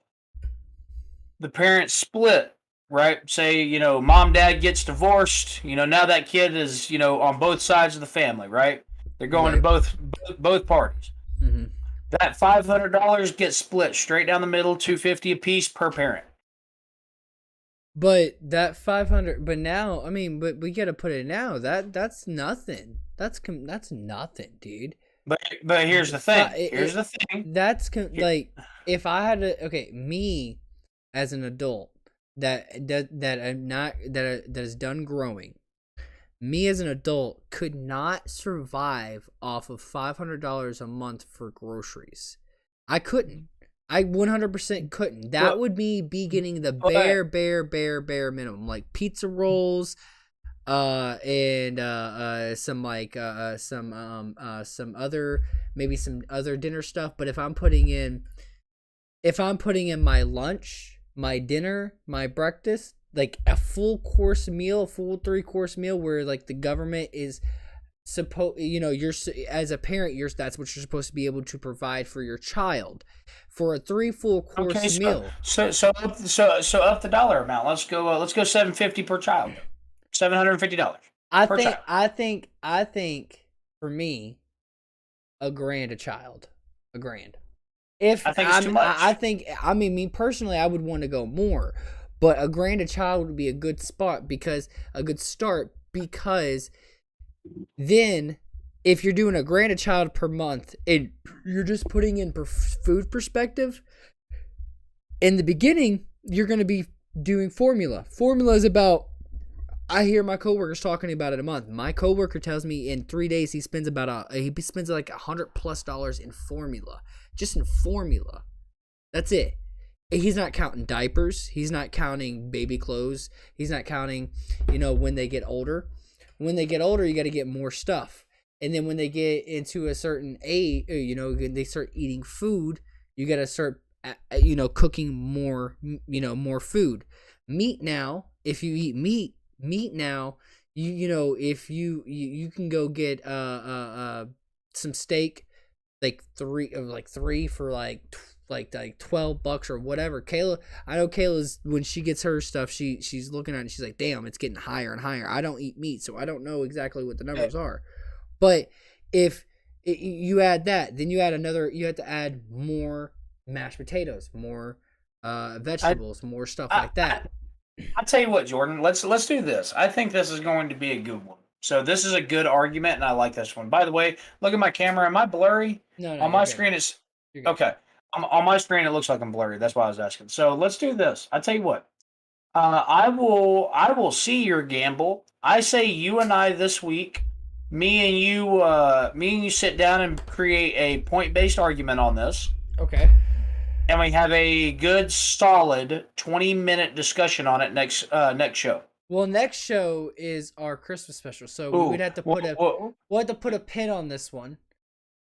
parents split, right? Say, mom, dad gets divorced, now that kid is, on both sides of the family, right? They're going to both parties. Mm-hmm. That $500 gets split straight down the middle, $250 a piece per parent. But that 500, but now, but we got to put it now. That's nothing. That's nothing, dude. But here's the thing. That's like, if I had to, me as an adult that is done growing, me as an adult could not survive off of $500 a month for groceries. I couldn't. I 100% couldn't. That would be getting the bare minimum, like pizza rolls, and some other dinner stuff. But if I'm putting in my lunch, my dinner, my breakfast, like a full 3-course meal, where like the government is supposed, you're as a parent, that's what you're supposed to be able to provide for your child, for a 3 full course meal. So up the dollar amount. Let's go $750 per child. $750. I think for me, $1,000 a child. $1,000. If I think it's too much. Me personally, I would want to go more, but $1,000 a child would be a good start because then if you're doing $1,000 a child per month and you're just putting in food perspective, in the beginning you're going to be doing formula. Formula is about, I hear my coworkers talking about it a month. My coworker tells me in 3 days he spends like $100+ in formula, just in formula. That's it. He's not counting diapers. He's not counting baby clothes. He's not counting, when they get older. When they get older, you got to get more stuff. And then when they get into a certain age, they start eating food, you got to start, cooking more, more food. Meat now, if you eat meat, meat now, you know, if you can go get some steak, like three for like $12 or whatever. Kayla, I know Kayla's, when she gets her stuff, she's looking at it and she's like, damn, it's getting higher and higher. I don't eat meat, so I don't know exactly what the numbers are. But if you add that, then you have to add more mashed potatoes, more vegetables, more stuff like that. I'll tell you what, Jordan. Let's do this. I think this is going to be a good one. So this is a good argument, and I like this one. By the way, look at my camera. Am I blurry? No, On my screen, it's okay. On my screen, it looks like I'm blurry. That's why I was asking. So let's do this. I tell you what. I will see your gamble. I say you and I this week. Me and you sit down and create a point-based argument on this. Okay. And we have a good, solid 20-minute discussion on it next show. Well, next show is our Christmas special, so we would have to put a pin on this one,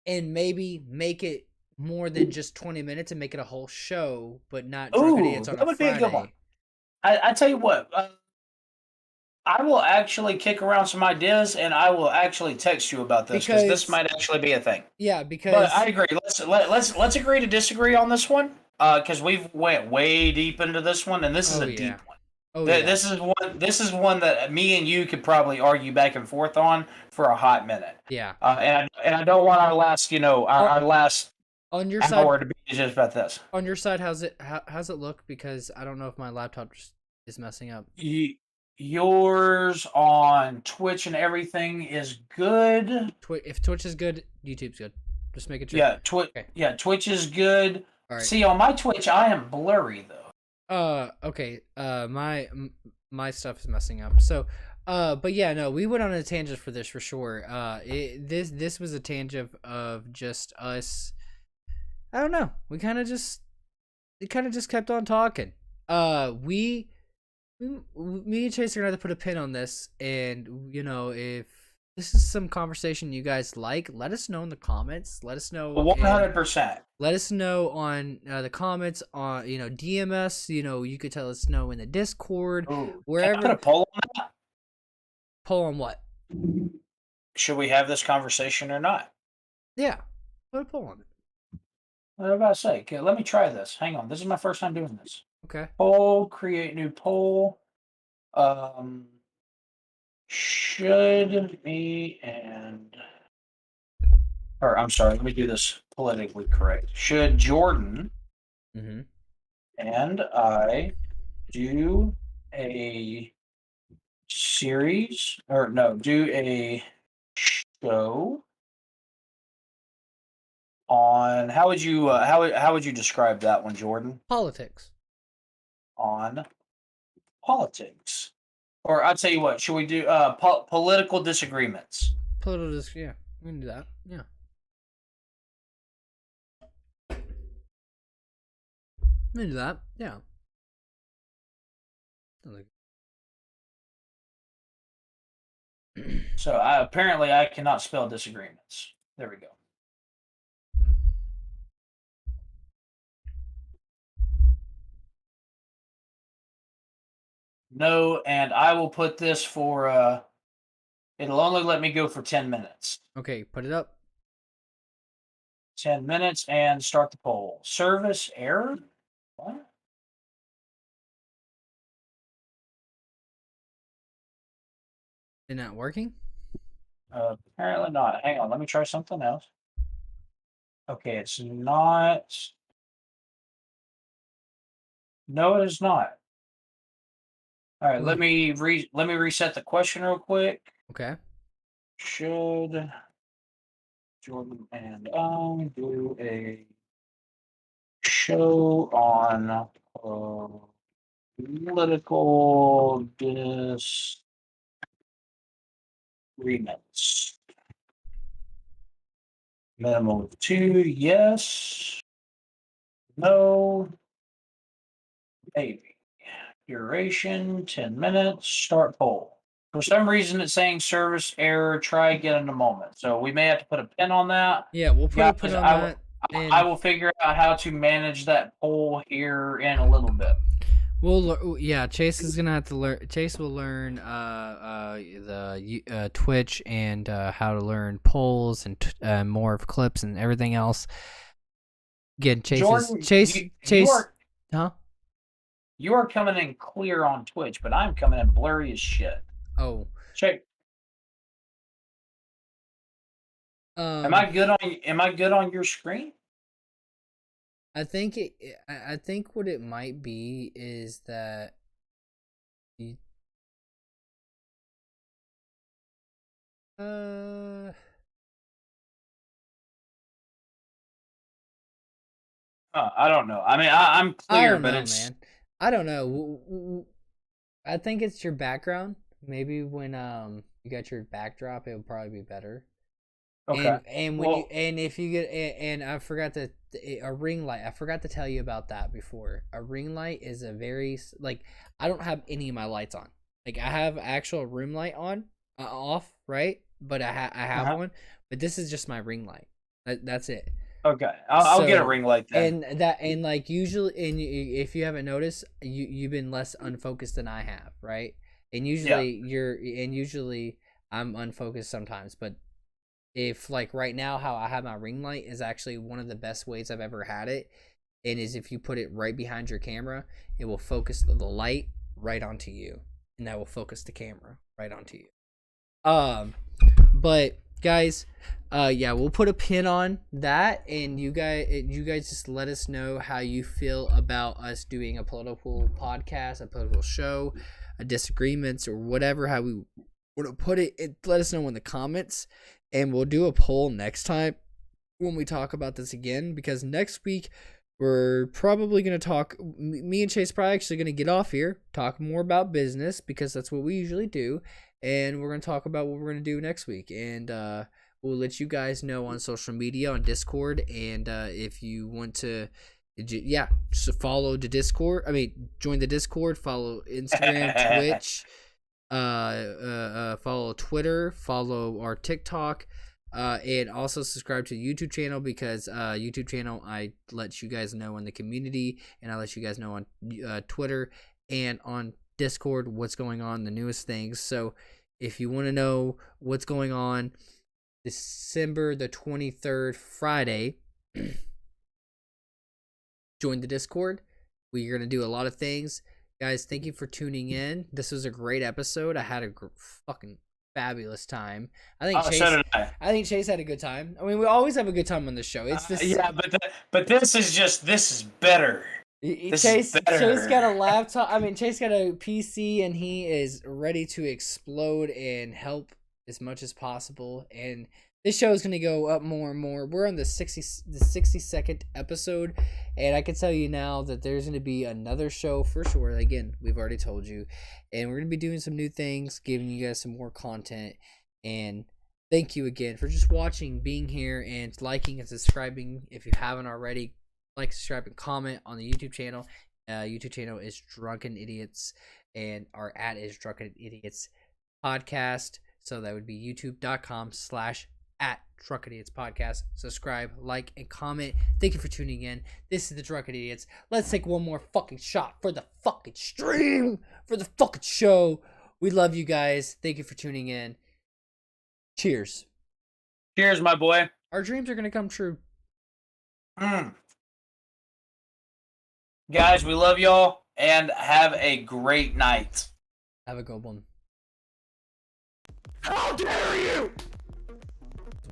and maybe make it more than just 20 minutes and make it a whole show, but not Drunk Idiots on a Friday. Be a good one. I tell you what, I will actually kick around some ideas, and I will actually text you about this because this might actually be a thing. Yeah, because but I agree. Let's agree to disagree on this one because we've went way deep into this one, and this is a deep one. Oh, yeah. This is one that me and you could probably argue back and forth on for a hot minute. Yeah. And I don't want our last our last on your hour side to be just about this. On your side, how's it look? Because I don't know if my laptop is messing up. Yours on Twitch and everything is good. If Twitch is good, YouTube's good. Just make it sure. Yeah, Twitch is good. All right. See, on my Twitch, I am blurry though. Okay. My stuff is messing up. So, but yeah, no, we went on a tangent for this for sure. This was a tangent of just us. I don't know. We kind of just kept on talking. Me and Chase are gonna have to put a pin on this, and you know, if this is some conversation you guys like, let us know in the comments. Let us know 100%. Let us know on the comments on DM us. You could tell us know in the Discord. Wherever. Can I put a poll on that? Poll on what? Should we have this conversation or not? Yeah, put a poll on it. What was I about to say? Okay, let me try this. Hang on, this is my first time doing this. Okay. Poll, create new poll. Should me and... Or, I'm sorry, let me do this politically correct. Should Jordan and I do a series, or no, do a show on, how would you describe that one, Jordan? Politics. On politics, or I'll tell you what. Should we do political disagreements? Yeah, we can do that. Yeah. We can do that. Yeah. So apparently I cannot spell disagreements. There we go. No, and I will put this for, it'll only let me go for 10 minutes. Okay, put it up. 10 minutes and start the poll. Service error? What? Is it not working? Apparently not. Hang on, let me try something else. Okay, it's not. No, it is not. All right, let me reset the question real quick. Okay. Should Jordan and I do a show on political disagreements? Minimum of 2, yes. No. Maybe. Duration, 10 minutes. Start poll. For some reason, it's saying service error. Try again in a moment. So we may have to put a pin on that. Yeah, we'll put a pin on that. I will figure out how to manage that poll here in a little bit. Well, yeah, Chase is gonna have to learn. Chase will learn Twitch and how to learn polls and more of clips and everything else. Again, Jordan, Chase, huh? You are coming in clear on Twitch, but I'm coming in blurry as shit. Oh, check. Am I good on your screen? I think I think what it might be is that I don't know. I mean, I'm clear, I don't but know, it's man. I don't know. I think it's your background. Maybe when you got your backdrop, it would probably be better. okay. And when you and if you get and I forgot a ring light. I forgot to tell you about that before. A ring light is a very like I don't have any of my lights on. Like I have actual room light on off, right? But I have one. But this is just my ring light. That's it. Okay, I'll get a ring light then. And like usually, if you haven't noticed, you've been less unfocused than I have, right? And usually I'm unfocused sometimes, but if like right now how I have my ring light is actually one of the best ways I've ever had it, and is if you put it right behind your camera, it will focus the light right onto you, and that will focus the camera right onto you. But guys, yeah, we'll put a pin on that, and you guys just let us know how you feel about us doing a political podcast, a political show, a disagreements or whatever, how we want to put it. Let us know in the comments, and we'll do a poll next time when we talk about this again, because next week we're probably going to talk, me and Chase probably actually going to get off here, talk more about business, because that's what we usually do, and we're going to talk about what we're going to do next week, and we'll let you guys know on social media, on Discord, and if you want to, yeah, so follow the Discord, join the Discord, follow Instagram, Twitch, follow Twitter, follow our TikTok, and also subscribe to the YouTube channel, because YouTube channel I let you guys know in the community, and I let you guys know on Twitter and on Discord what's going on, the newest things. So if you want to know what's going on December the 23rd, Friday, join the Discord. We're going to do a lot of things. Guys, thank you for tuning in. This was a great episode. I had a fucking fabulous time. I think Chase had a good time. I mean, we always have a good time on the show. It's this. Yeah, but this is better. Chase got a laptop. Chase got a PC, and he is ready to explode and help as much as possible. And this show is going to go up more and more. We're on the 62nd episode, and I can tell you now that there's going to be another show for sure. Again, we've already told you, and we're going to be doing some new things, giving you guys some more content. And thank you again for just watching, being here, and liking and subscribing. If you haven't already, like, subscribe, and comment on the YouTube channel. YouTube channel is Drunken Idiots, and our @ is Drunken Idiots Podcast. So that would be youtube.com/@Drunken Idiots Podcast. Subscribe, like, and comment. Thank you for tuning in. This is the Drunken Idiots. Let's take one more fucking shot for the fucking stream, for the fucking show. We love you guys. Thank you for tuning in. Cheers. Cheers, my boy. Our dreams are going to come true. Guys, we love y'all, and have a great night. Have a good one. How dare you!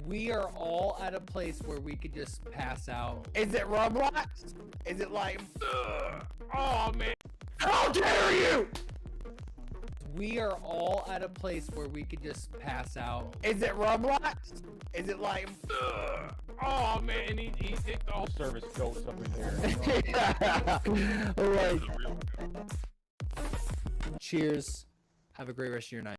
We are all at a place where we could just pass out. Is it Roblox? Is it like, oh man, how dare you! We are all at a place where we could just pass out. Is it Roblox? Is it like, oh man, he hit all service goats up in there. All right. Cheers. Have a great rest of your night.